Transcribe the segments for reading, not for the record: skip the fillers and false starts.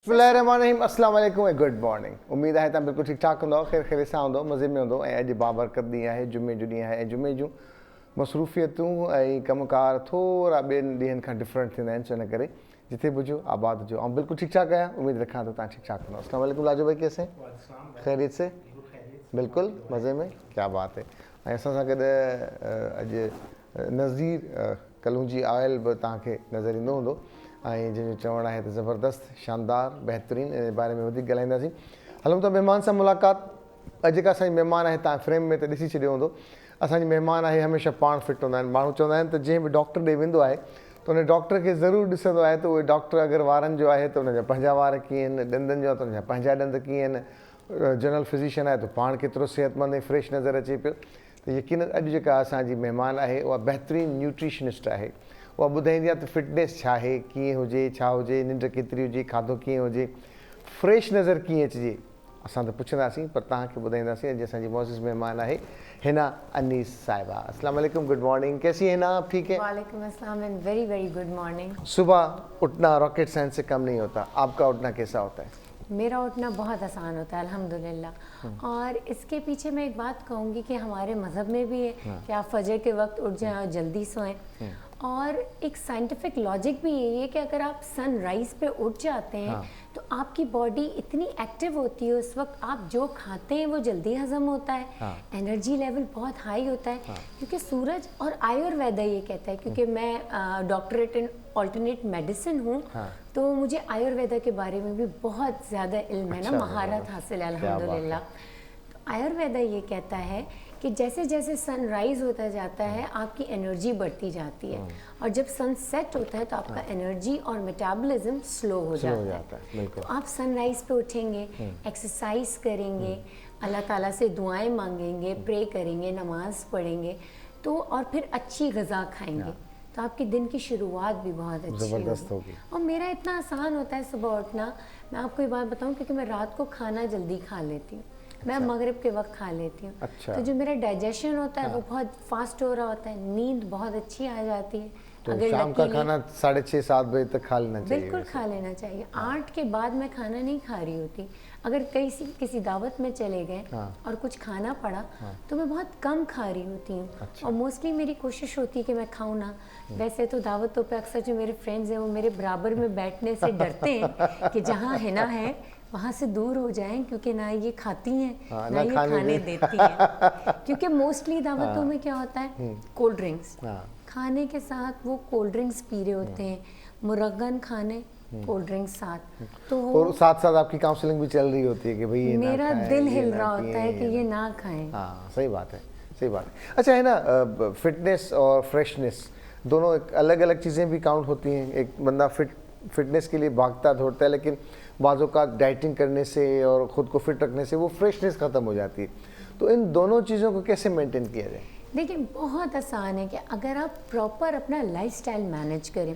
बिस्मिल्लाहिर्रहमानिर्रहीम अस्सलाम वालेकुम ऐं गुड मॉर्निंग। उम्मीद आहे तव्हां बिल्कुलु ठीकु ठाक हूंदो, ख़ैर ख़ैरियत सां हूंदो, मज़े में हूंदो। ऐं अॼु बाबरकत ॾींहुं आहे, जुमे जो ॾींहुं आहे ऐं जुमे जूं मसरूफ़ियतूं ऐं कमकार थोरा ॿियनि ॾींहंनि खां डिफरेंट थींदा आहिनि, छो इन करे जिथे बुझो आबाद जो ऐं बिल्कुलु ठीकु ठाक आहियां। उमेद रखां थो तव्हां ठीकु ठाक हूंदो। अस्सलाम वालेकुम लाजो भाई, कैसे ख़ैरियत से? बिल्कुलु मज़े में, क्या बात है। ऐं असां सां गॾु अॼु नज़ीर कलूंजी आयल बि तव्हांखे नज़र ईंदो हूंदो ऐं जंहिंजो चवणु आहे त ज़बरदस्त, शानदार, बहितरीनु। इन बारे में वधीक ॻाल्हाईंदासीं। हलूं था महिमान सां मुलाक़ात। अॼु जेका असांजी महिमान आहे, तव्हां फ्रेम में त ॾिसी छॾियो हूंदो, असांजी महिमान आहे हमेशह पाण फिट हूंदा आहिनि। माण्हू चवंदा आहिनि त जंहिं बि डॉक्टर ॾे वेंदो आहे त उन डॉक्टर खे ज़रूरु ॾिसंदो आहे त उहे डॉक्टर अगरि वारनि जो आहे त उनजा पंहिंजा वार कीअं आहिनि, ॾंदनि जो आहे त उनजा पंहिंजा ॾंद कीअं आहिनि, जनरल फिज़िशियन आहे त पाण केतिरो सिहतमंद ऐं फ्रेश नज़र अचे पियो। त यकीन अॼु जेका असांजी महिमान आहे उहा बहितरीनु न्यूट्रिशनिस्ट आहे। उहा ॿुधाईंदी आहे त फिटनेस छा आहे, कीअं हुजे, छा हुजे, निंड केतिरी हुजे, खाधो कीअं हुजे, फ्रेश नज़र कीअं अचिजे। असां त पुछंदासीं पर तव्हांखे ॿुधाईंदासीं। अॼु असांजी मौजूद महिमान आहे हिना अनीस साहिबा। अस्सलाम वालेकुम, गुड मॉर्निंग, कैसी है हिना, आप ठीक है? वालेकुम अस्सलाम and very very good morning. सुबह उठना रॉकेट साइंस से कम नहीं होता, आपका उठना कैसा होता है? मेरा उठना बहुत आसान होता है अल्हम्दुलिल्लाह। और इसके पीछे मैं एक बात कहूँगी कि हमारे मज़हब में भी है कि आप फजर के वक्त उठ जाएं और जल्दी सोएं। और एक साइंटिफिक लॉजिक भी यही है कि अगर आप सनराइज़ पे उठ जाते हैं तो आपकी बॉडी इतनी एक्टिव होती है, उस वक्त आप जो खाते हैं वो जल्दी हजम होता है, एनर्जी लेवल बहुत हाई होता है। क्योंकि सूरज और आयुर्वेदा ये कहता है, क्योंकि मैं डॉक्टरेट इन ऑल्टरनेट मेडिसिन हूँ, तो मुझे आयुर्वेदा के बारे में भी बहुत ज़्यादा इल्म है ना, महारत हासिल है अल्हम्दुलिल्लाह। तो आयुर्वेदा ये कहता है कि जैसे जैसे सनराइज़ होता जाता है आपकी एनर्जी बढ़ती जाती है, और जब सन सेट होता है तो आपका एनर्जी और मेटाबॉलिज्म स्लो हो जाता है। तो आप सनराइज़ पे उठेंगे, एक्सरसाइज करेंगे, अल्लाह ताला से दुआएं मांगेंगे, प्रे करेंगे, नमाज पढ़ेंगे, तो और फिर अच्छी ग़िज़ा खाएंगे तो आपके दिन की शुरुआत भी बहुत अच्छी होगी। और मेरा इतना आसान होता है सुबह उठना। मैं आपको ये बात बताऊं, क्योंकि मैं रात को खाना जल्दी खा लेती हूँ। मैं मगरिब के वक्त खा लेती हूँ। तो जो मेरा डाइजेशन होता है वो बहुत फास्ट हो रहा होता है, नींद बहुत अच्छी आ जाती है। तो अगर शाम का खाना 6:30-7 बजे तक खा लेना चाहिए? बिल्कुल खा लेना चाहिए। 8 के बाद मैं खाना नहीं खा रही होती। अगर किसी दावत में चले गए और कुछ खाना पड़ा तो मैं बहुत कम खा रही होती हूँ। और मोस्टली मेरी कोशिश होती है कि मैं खाऊँ ना। वैसे तो दावतों पे अक्सर जो मेरे फ्रेंड्स हैं वो मेरे बराबर में बैठने से डरते हैं कि जहाँ हिना है वहाँ से दूर हो जाएं, क्योंकि ना ये खाती हैं ना ये खाने देती हैं। क्योंकि मोस्टली दावतों में क्या होता है, कोल्ड ड्रिंक्स खाने के साथ वो कोल्ड ड्रिंक्स पी रहे होते हैं, मुरग्गन खाने, कोल्ड ड्रिंक्स साथ। तो और साथ साथ आपकी काउंसलिंग भी चल रही होती है कि भाई ये मेरा दिल हिल रहा होता है कि ये ना खाएं। हाँ, सही बात है, सही बात है। अच्छा है ना, फिटनेस और फ्रेशनेस दोनों एक अलग अलग चीज़ें भी काउंट होती हैं। एक बंदा फिटनेस के लिए भागता दौड़ता है, लेकिन बाज़ों का डाइटिंग करने से और ख़ुद को फिट रखने से वो फ्रेशनेस ख़त्म हो जाती है। तो इन दोनों चीज़ों को कैसे मेंटेन किया जाए? देखिए बहुत आसान है कि अगर आप प्रॉपर अपना लाइफस्टाइल मैनेज करें।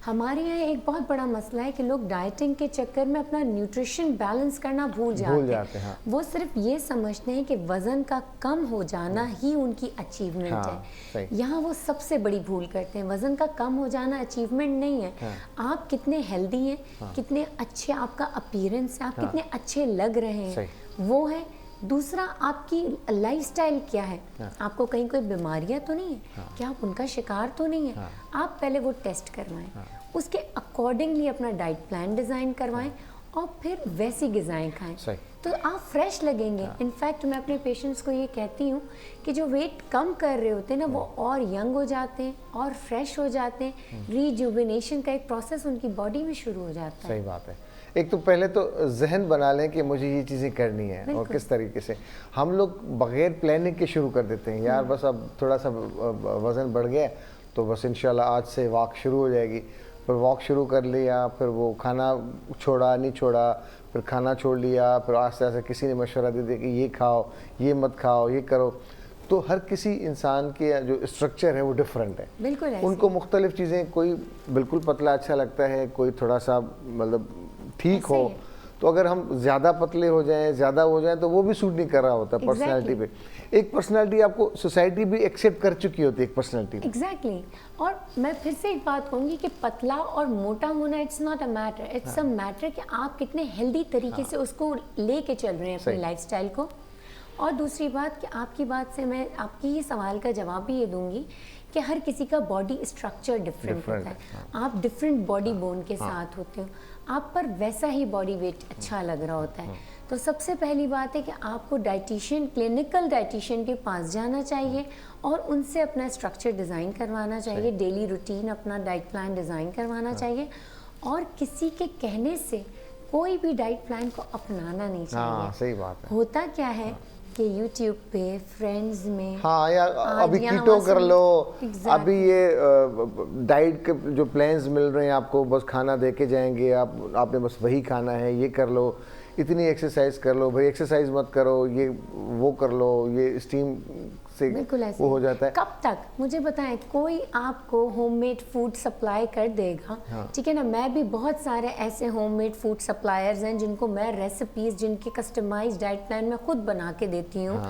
हमारे यहाँ एक बहुत बड़ा मसला है कि लोग डाइटिंग के चक्कर में अपना न्यूट्रिशन बैलेंस करना भूल जाते हैं। वो सिर्फ ये समझते हैं कि वज़न का कम हो जाना ही उनकी अचीवमेंट है। यहाँ वो सबसे बड़ी भूल करते हैं। वज़न का कम हो जाना अचीवमेंट नहीं है। आप कितने हेल्दी हैं, कितने अच्छे आपका अपीयरेंस है, आप कितने अच्छे लग रहे हैं, वो है। दूसरा, आपकी लाइफस्टाइल क्या है, आपको कहीं कोई बीमारियां तो नहीं है, क्या आप उनका शिकार तो नहीं है। आप पहले वो टेस्ट करवाएं, उसके अकॉर्डिंगली अपना डाइट प्लान डिज़ाइन करवाएं और फिर वैसी ग़िज़ाएं खाएं, तो आप फ्रेश लगेंगे। इनफैक्ट मैं अपने पेशेंट्स को ये कहती हूँ कि जो वेट कम कर रहे होते हैं ना, वो और यंग हो जाते हैं और फ्रेश हो जाते हैं। रीजुविनेशन का एक प्रोसेस उनकी बॉडी में शुरू हो जाता है। सही बात है। एक तो पहले तो जहन बना लें कि मुझे ये चीज़ें करनी है और किस तरीके से। हम लोग बग़ैर प्लानिंग के शुरू कर देते हैं, यार बस अब थोड़ा सा वज़न बढ़ गया तो बस इंशाल्लाह आज से वॉक शुरू हो जाएगी। फिर वॉक शुरू कर लिया, फिर वो खाना छोड़ा नहीं छोड़ा, फिर खाना छोड़ लिया, फिर आस्ते आस्ते किसी ने मशवरा दे दिया कि ये खाओ, ये मत खाओ, ये करो। तो हर किसी इंसान के जो स्ट्रक्चर है वो डिफरेंट है। बिल्कुल उनको मुख्तलिफ चीज़ें, कोई बिल्कुल पतला अच्छा लगता है, कोई थोड़ा सा मतलब ठीक हो। तो अगर हम ज़्यादा पतले हो जाएं, ज़्यादा हो जाएं, तो वो भी सूट नहीं कर रहा होता पर्सनैलिटी पे। एक पर्सनैलिटी आपको सोसाइटी भी एक्सेप्ट कर चुकी होती है एक पर्सनैलिटी। एग्जैक्टली और मैं फिर से एक बात कहूँगी कि पतला और मोटा होना it's not a matter, it's a matter कि आप कितने हेल्दी तरीके से उसको लेके चल रहे हैं अपनी लाइफस्टाइल को। और दूसरी बात कि आपकी बात से मैं आपकी ही सवाल का जवाब भी ये दूंगी कि हर किसी का बॉडी स्ट्रक्चर डिफरेंट होता है। आप डिफरेंट बॉडी बोन के साथ होते हो, आप पर वैसा ही बॉडी वेट अच्छा लग रहा होता है। तो सबसे पहली बात है कि आपको डाइटिशियन, क्लिनिकल डाइटिशियन के पास जाना चाहिए और उनसे अपना स्ट्रक्चर डिज़ाइन करवाना चाहिए, डेली रूटीन अपना डाइट प्लान डिज़ाइन करवाना चाहिए। और किसी के कहने से कोई भी डाइट प्लान को अपनाना नहीं चाहिए। सही बात है। होता क्या है कि YouTube पे फ्रेंड्स में या अभी कीटो कर लो, अभी ये डाइट के जो प्लान्स मिल रहे हैं आपको, बस खाना दे के जाएंगे, आपने बस वही खाना है, ये कर लो, इतनी एक्सरसाइज कर लो, भाई एक्सरसाइज मत करो, ये वो कर लो, ये स्टीम से वो हो जाता है। कब तक मुझे बताएं, कोई आपको होममेड फूड सप्लाई कर देगा, ठीक है ना। मैं भी बहुत सारे ऐसे होममेड फूड सप्लायर्स हैं जिनको मैं रेसिपीज, जिनकी कस्टमाइज्ड डाइट प्लान मैं खुद बना के देती हूँ।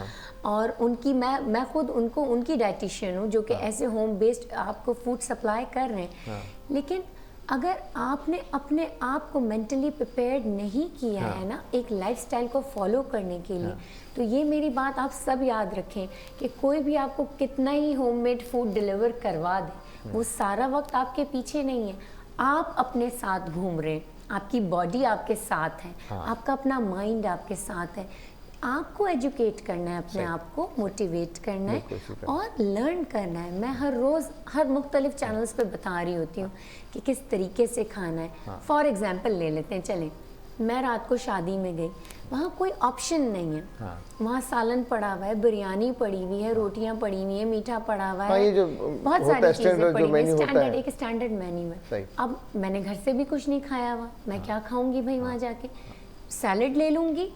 और उनकी मैं खुद उनको उनकी डाइटिशियन हूँ जो कि ऐसे होम बेस्ड आपको फूड सप्लाई कर रहे हैं। लेकिन अगर आपने अपने आप को मेंटली प्रिपेयर्ड नहीं किया है ना एक लाइफस्टाइल को फॉलो करने के लिए, तो ये मेरी बात आप सब याद रखें कि कोई भी आपको कितना ही होममेड फूड डिलीवर करवा दे, वो सारा वक्त आपके पीछे नहीं है। आप अपने साथ घूम रहे हैं, आपकी बॉडी आपके साथ है, आपका अपना माइंड आपके साथ है। आपको एजुकेट करना है, अपने आप को मोटिवेट करना है और लर्न करना है। मैं हर रोज़ हर मुख्तलिफ चैनल्स पे बता रही होती हूँ कि किस तरीके से खाना है। फॉर एग्जांपल ले लेते हैं, चलें, मैं रात को शादी में गई, वहाँ कोई ऑप्शन नहीं है। वहाँ सालन पड़ा हुआ है, बिरयानी पड़ी हुई है, रोटियाँ पड़ी हुई है, मीठा पड़ा हुआ है, बहुत सारी चीज़ें पड़ी हुई है, स्टैंडर्ड, एक स्टैंडर्ड मेन्यू है। अब मैंने घर से भी कुछ नहीं खाया हुआ, मैं क्या खाऊंगी भाई वहाँ जाके? सैलड ले लूँगी,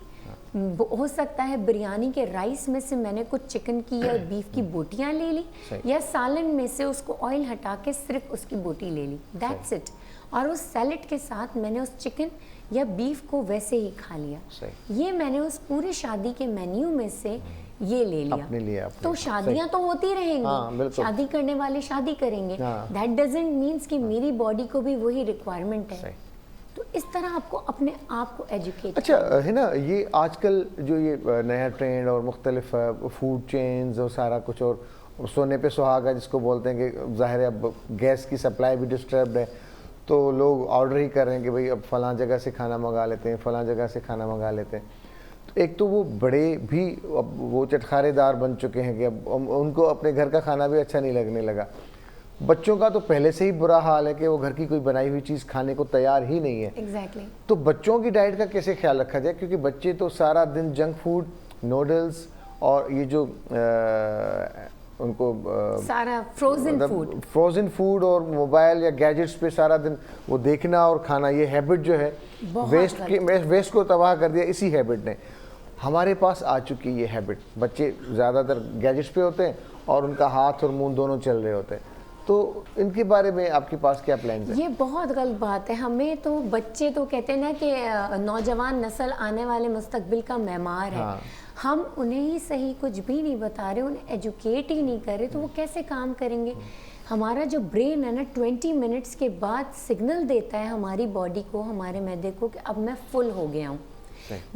हो सकता है बिरयानी के राइस में से मैंने कुछ चिकन की या बीफ की बोटियां ले ली, या सालन में से उसको ऑयल हटा के सिर्फ उसकी बोटी ले ली, दैट्स इट। और उस सैलेड के साथ मैंने उस चिकन या बीफ को वैसे ही खा लिया। ये मैंने उस पूरे शादी के मेन्यू में से ये ले लिया। तो शादियां तो होती रहेंगी, शादी करने वाले शादी करेंगे, दैट डजंट मीन्स कि मेरी बॉडी को भी वही रिक्वायरमेंट है। तो इस तरह आपको अपने आप को एजुकेट है ना। ये आजकल जो ये नया ट्रेंड और मुख्तलिफ फूड चेन्स और सारा कुछ, और सोने पे सुहागा जिसको बोलते हैं कि ज़ाहिर है अब गैस की सप्लाई भी डिस्टर्ब्ड है, तो लोग ऑर्डर ही कर रहे हैं कि भाई अब फ़लाँ जगह से खाना मंगा लेते हैं, फ़लाँ जगह से खाना मंगा लेते हैं। तो एक तो वो बड़े भी अब वो चटखारेदार बन चुके हैं कि अब उनको अपने घर का खाना भी अच्छा नहीं लगने लगा। बच्चों का तो पहले से ही बुरा हाल है कि वो घर की कोई बनाई हुई चीज़ खाने को तैयार ही नहीं है। Exactly. तो बच्चों की डाइट का कैसे ख्याल रखा जाए, क्योंकि बच्चे तो सारा दिन जंक फूड, नूडल्स और ये जो उनको सारा फ्रोजन फूड और मोबाइल या गैजेट्स पे सारा दिन वो देखना और खाना, ये हैबिट जो है वेस्ट को तबाह कर दिया इसी हैबिट ने। हमारे पास आ चुकी ये हैबिट, बच्चे ज़्यादातर गैजेट्स पे होते हैं और उनका हाथ और मुंह दोनों चल रहे होते हैं। तो इनके बारे में आपके पास क्या प्लान है? ये बहुत गलत बात है। हमें तो बच्चे तो कहते हैं ना कि नौजवान नस्ल आने वाले मुस्तकबिल का मेमार है। हम उन्हें ही सही कुछ भी नहीं बता रहे, उन्हें एजुकेट ही नहीं कर रहे, तो वो कैसे काम करेंगे? हमारा जो ब्रेन है ना 20 मिनट्स के बाद सिग्नल देता है हमारी बॉडी को, हमारे मैदे को, कि अब मैं फुल हो गया हूँ।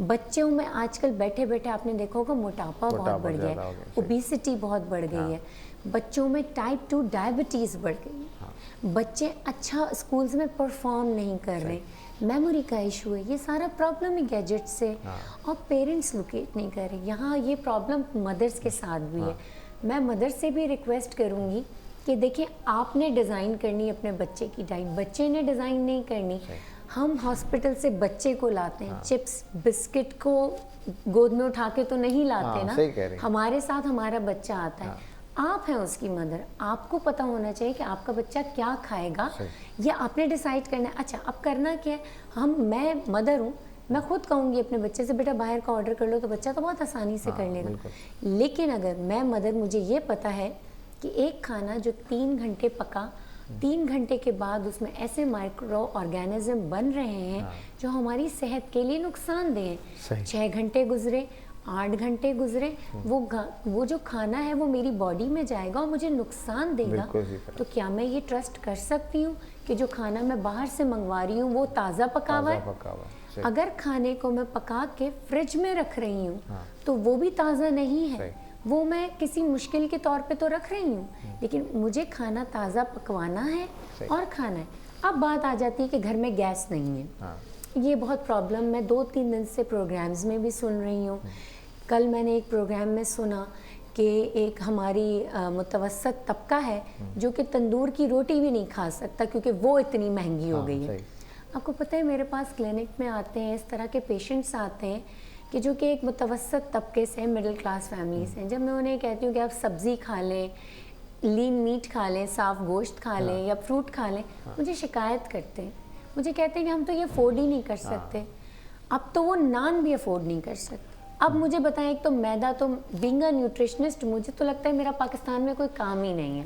बच्चों में आजकल बैठे बैठे आपने देखा होगा मोटापा बहुत बढ़ गया है, ओबेसिटी बहुत बढ़ गई है, बच्चों में टाइप 2 डायबिटीज़ बढ़ गई है, बच्चे अच्छा स्कूल्स में परफॉर्म नहीं कर रहे, मेमोरी का इशू है, ये सारा प्रॉब्लम है गैजेट से। और पेरेंट्स लोकेट नहीं कर रहे। यहाँ ये प्रॉब्लम मदर्स के साथ भी है। मैं मदर से भी रिक्वेस्ट करूँगी कि देखिए, आपने डिज़ाइन करनी अपने बच्चे की डाइट, बच्चे ने डिज़ाइन नहीं करनी। हम हॉस्पिटल से बच्चे को लाते हैं, चिप्स बिस्किट को गोद में उठा के तो नहीं लाते ना, हमारे साथ हमारा बच्चा आता है। आप हैं उसकी मदर, आपको पता होना चाहिए कि आपका बच्चा क्या खाएगा, ये आपने डिसाइड करना है। अच्छा, अब करना क्या है? मैं मदर हूँ, मैं खुद कहूँगी अपने बच्चे से बेटा बाहर का ऑर्डर कर लो, तो बच्चा तो बहुत आसानी से कर लेगा। लेकिन अगर मैं मदर, मुझे ये पता है कि एक खाना जो 3 घंटे पका 3 घंटे के बाद उसमें ऐसे माइक्रो ऑर्गेनिज्म बन रहे हैं जो हमारी सेहत के लिए नुकसानदेह हैं। 6 घंटे गुजरे, 8 घंटे गुजरे, वो जो खाना है वो मेरी बॉडी में जाएगा और मुझे नुकसान देगा। तो क्या मैं ये ट्रस्ट कर सकती हूँ कि जो खाना मैं बाहर से मंगवा रही हूँ वो ताज़ा पका हुआ है? अगर खाने को मैं पका के फ्रिज में रख रही हूँ तो वो भी ताज़ा नहीं है, वो मैं किसी मुश्किल के तौर पे तो रख रही हूँ, लेकिन मुझे खाना ताज़ा पकवाना है और खाना है। अब बात आ जाती है कि घर में गैस नहीं है। ये बहुत प्रॉब्लम मैं 2-3 दिन से प्रोग्राम्स में भी सुन रही हूँ। कल मैंने एक प्रोग्राम में सुना कि एक हमारी मुतवसत तबका है जो कि तंदूर की रोटी भी नहीं खा सकता क्योंकि वो इतनी महंगी हो गई है। आपको पता है मेरे पास क्लिनिक में आते हैं इस तरह के पेशेंट्स आते हैं कि जो कि एक मुतवसत तबके से, मिडिल क्लास फैमिली से। जब मैं उन्हें कहती हूँ कि आप सब्ज़ी खा लें, लीन मीट खा लें, साफ़ गोश्त खा लें या फ्रूट खा लें, मुझे शिकायत करते हैं, मुझे कहते हैं कि हम तो ये अफोर्ड ही नहीं कर सकते। अब तो वो नान भी अफोर्ड नहीं कर सकते। अब मुझे बताएं, एक तो मैदा, तो बीइंग अ न्यूट्रिशनिस्ट मुझे तो लगता है मेरा पाकिस्तान में कोई काम ही नहीं है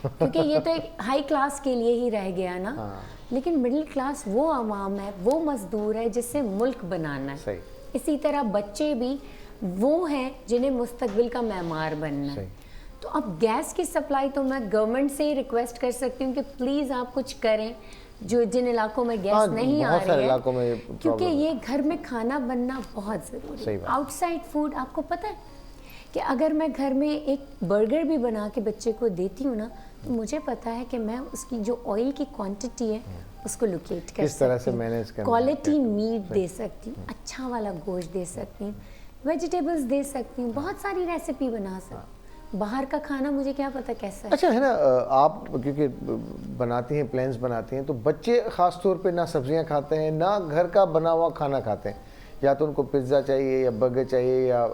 क्योंकि ये तो एक हाई क्लास के लिए ही रह गया ना। लेकिन मिडिल क्लास वो आवाम है, वो मजदूर है जिससे मुल्क बनाना है। इसी तरह बच्चे भी वो हैं जिन्हें मुस्तकबिल का मेमार बनना है। तो अब गैस की सप्लाई तो मैं गवर्नमेंट से ही रिक्वेस्ट कर सकती हूँ कि प्लीज़ आप कुछ करें जो जिन इलाकों में गैस नहीं आ रही है, क्योंकि ये घर में खाना बनना बहुत ज़रूरी है। आउटसाइड फूड, आपको पता है कि अगर मैं घर में एक बर्गर भी बना के बच्चे को देती हूँ ना, तो मुझे पता है कि मैं उसकी जो ऑयल की क्वांटिटी है उसको लोकेट कर सकती हूँ, क्वालिटी मीट दे सकती हूँ, अच्छा वाला गोश्त दे सकती हूँ, वेजिटेबल्स दे सकती हूँ, बहुत सारी रेसिपी बना सकती हूँ। बाहर का खाना मुझे क्या पता कैसा है। अच्छा है ना, आप क्योंकि बनाती हैं, प्लान्स बनाती हैं, तो बच्चे ख़ास तौर पे ना सब्जियां खाते हैं ना घर का बना हुआ खाना खाते हैं। या तो उनको पिज़्ज़ा चाहिए या बर्गर चाहिए या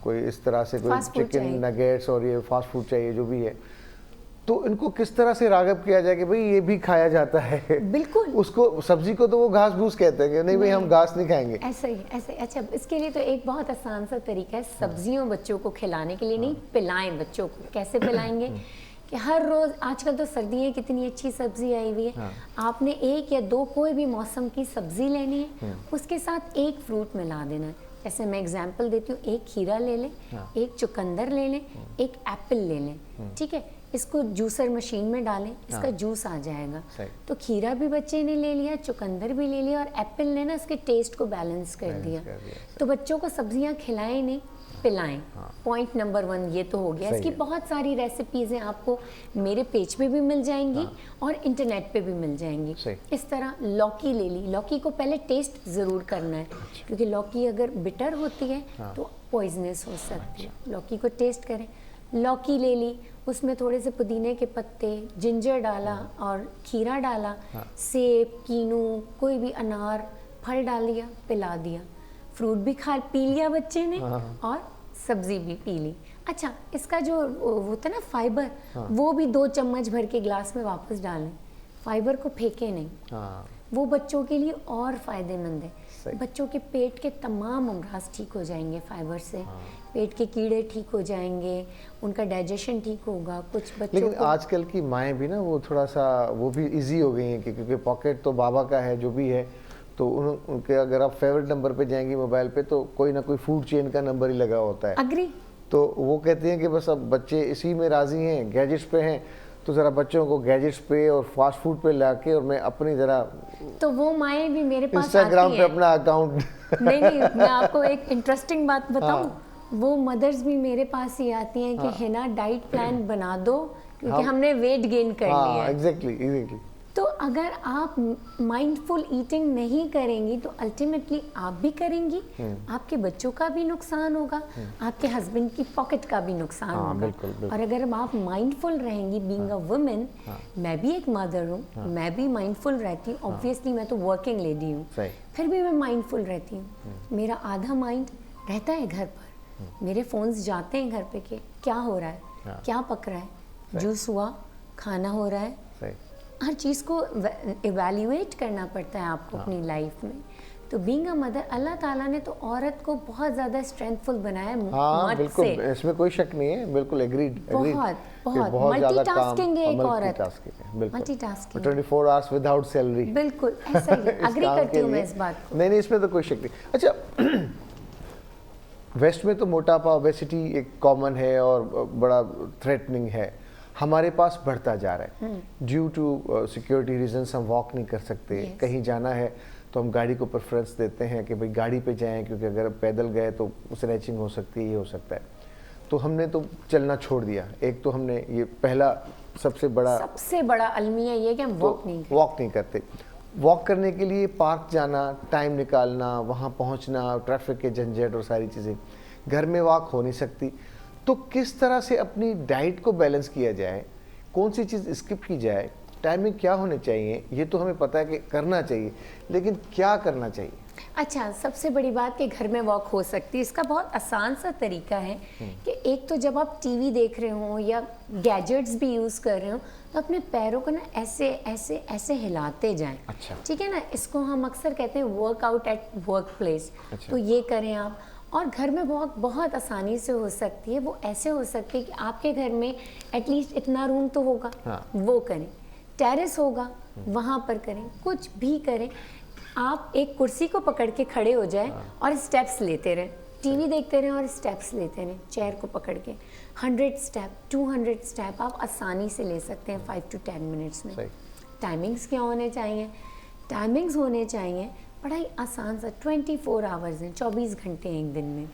कोई इस तरह से कोई चिकन नगेट्स और ये फास्ट फूड चाहिए जो भी है। तो इनको किस तरह से राग़िब किया जाए कि भाई ये भी खाया जाता है? बिल्कुल। उसको सब्जी को तो वो घास भूस कहते हैं कि नहीं भाई हम घास नहीं खाएंगे। ऐसे ही। अच्छा, इसके लिए तो एक बहुत आसान सा तरीका है, सब्जियों बच्चों को खिलाने के लिए नहीं, पिलाएं बच्चों को। कैसे पिलाएंगे कि हर रोज़, आजकल तो सर्दियाँ कितनी अच्छी सब्जी आई हुई है, आपने 1 या 2 कोई भी मौसम की सब्जी लेनी है, उसके साथ एक फ्रूट मिला देना है। जैसे मैं एग्जांपल देती हूँ, 1 खीरा ले लें, 1 चुकंदर ले लें, 1 एप्पल ले लें, ठीक है। इसको जूसर मशीन में डालें, इसका जूस आ जाएगा। तो खीरा भी बच्चे ने ले लिया, चुकंदर भी ले लिया और एप्पल ने ना इसके टेस्ट को बैलेंस कर दिया। तो बच्चों को सब्जियां खिलाएं नहीं, पिलाएं। पॉइंट नंबर 1 ये तो हो गया। इसकी बहुत सारी रेसिपीज़ हैं, आपको मेरे पेज पे भी मिल जाएंगी और इंटरनेट पे भी मिल जाएंगी। इस तरह लौकी ले ली, लौकी को पहले टेस्ट ज़रूर करना है क्योंकि लौकी अगर बिटर होती है तो पॉइजनस हो सकती है। लौकी को टेस्ट करें। लौकी ले ली, उसमें थोड़े से पुदीने के पत्ते, जिंजर डाला और खीरा डाला, सेब, कीनू, कोई भी अनार, फल डाल दिया, पिला दिया। फ्रूट भी खा पी लिया बच्चे ने और सब्जी भी पी ली। अच्छा, इसका जो होता है ना फाइबर, वो भी 2 चम्मच भर के ग्लास में वापस डालें। फाइबर को फेंके नहीं, वो बच्चों के लिए और फ़ायदेमंद है। बच्चों के पेट के तमाम अमराज ठीक हो जाएंगे फाइबर से। पेट के कीड़े ठीक हो जाएंगे, उनका डाइजेशन ठीक होगा। कुछ बच्चों लेकिन आजकल की माएँ भी ना वो थोड़ा सा वो भी इजी हो गई हैं कि क्योंकि पॉकेट तो बाबा का है जो भी है, तो उनके अगर आप फेवरेट नंबर पे जाएंगी मोबाइल पे तो कोई ना कोई फूड चेन का नंबर ही लगा होता है। अग्री। तो वो कहती हैं कि बस अब बच्चे इसी में राज़ी हैं, गैजेट्स पे हैं, तो ज़रा बच्चों को गैजेट्स पे और फास्ट फूड पे लाके और मैं अपनी ज़रा, तो वो माएँ भी मेरे पास इंस्टाग्राम पे अपना अकाउंट नहीं, मैं आपको एक इंटरेस्टिंग बात बताऊं, वो मदर्स भी मेरे पास ही आती हैं कि हिना डाइट प्लान बना दो क्योंकि हमने वेट गेन कर लिया है। एग्जैक्टली। तो अगर आप माइंडफुल ईटिंग नहीं करेंगी तो अल्टीमेटली आप भी करेंगी, आपके बच्चों का भी नुकसान होगा, आपके हस्बैंड की पॉकेट का भी नुकसान होगा। बिल्कुल। और अगर आप माइंडफुल रहेंगी, बीइंग अ वुमेन, मैं भी एक मदर हूँ, मैं भी माइंडफुल रहती हूँ। ऑब्वियसली मैं तो वर्किंग लेडी हूँ, फिर भी मैं माइंडफुल रहती हूँ। मेरा आधा माइंड रहता है घर पर, मेरे फोन्स जाते हैं घर पे कि क्या हो रहा है, क्या पक रहा है, जूस हुआ, खाना हो रहा है। हर चीज़ को इवैल्यूएट करना पड़ता है आपको अपनी लाइफ में। तो बीइंग अ मदर अल्लाह ताला ने तो औरत को बहुत ज़्यादा स्ट्रेंथफुल बनाया है हाँ मर्द बिल्कुल, से। इसमें कोई शक नहीं है, बिल्कुल एग्रीड। बहुत मल्टीटास्किंग है एक औरत, बिल्कुल मल्टीटास्किंग 24 आवर्स विदाउट सैलरी। बिल्कुल ऐसा ही है, अग्री करती हूँ मैं इस बात को। नहीं, इसमें तो कोई शक नहीं। अच्छा वेस्ट में तो मोटापा, ओबेसिटी एक कॉमन है और बड़ा थ्रेटनिंग है, हमारे पास बढ़ता जा रहा है। ड्यू टू सिक्योरिटी रीजंस हम वॉक नहीं कर सकते, कहीं जाना है तो हम गाड़ी को प्रेफरेंस देते हैं कि भाई गाड़ी पे जाएं, क्योंकि अगर पैदल गए तो स्नैचिंग हो सकती है, ये हो सकता है। तो हमने तो चलना छोड़ दिया। एक तो हमने ये पहला सबसे बड़ा अलमिया ये कि हम वॉक नहीं करते। वॉक करने के लिए पार्क जाना, टाइम निकालना, वहाँ पहुँचना, ट्रैफिक के झंझट और सारी चीज़ें, घर में वॉक हो नहीं सकती। तो किस तरह से अपनी डाइट को बैलेंस किया जाए, कौन सी चीज़ स्किप की जाए, टाइमिंग क्या होने चाहिए, ये तो हमें पता है कि करना चाहिए, लेकिन क्या करना चाहिए? अच्छा, सबसे बड़ी बात कि घर में वॉक हो सकती है, इसका बहुत आसान सा तरीका है कि एक तो जब आप टीवी देख रहे हो या गैजेट्स भी यूज़ कर रहे हो तो अपने पैरों को ना ऐसे ऐसे ऐसे हिलाते जाएं। अच्छा। ठीक है ना, इसको हम अक्सर कहते हैं वर्कआउट एट वर्क प्लेस। अच्छा। तो ये करें आप। और घर में वॉक बहुत आसानी से हो सकती है। वो ऐसे हो सकती है कि आपके घर में एटलीस्ट इतना रूम तो होगा, वो करें। टेरेस होगा, वहाँ पर करें, कुछ भी करें। आप एक कुर्सी को पकड़ के खड़े हो जाएं और स्टेप्स लेते रहें, टीवी देखते रहें और स्टेप्स लेते रहें, चेयर को पकड़ के 100 स्टेप 200 स्टेप आप आसानी से ले सकते हैं 5 to 10 मिनट्स में। टाइमिंग्स क्या होने चाहिए? टाइमिंग्स होने चाहिए बड़ा ही आसान सा, 24 आवर्स हैं, 24 घंटे हैं एक दिन में।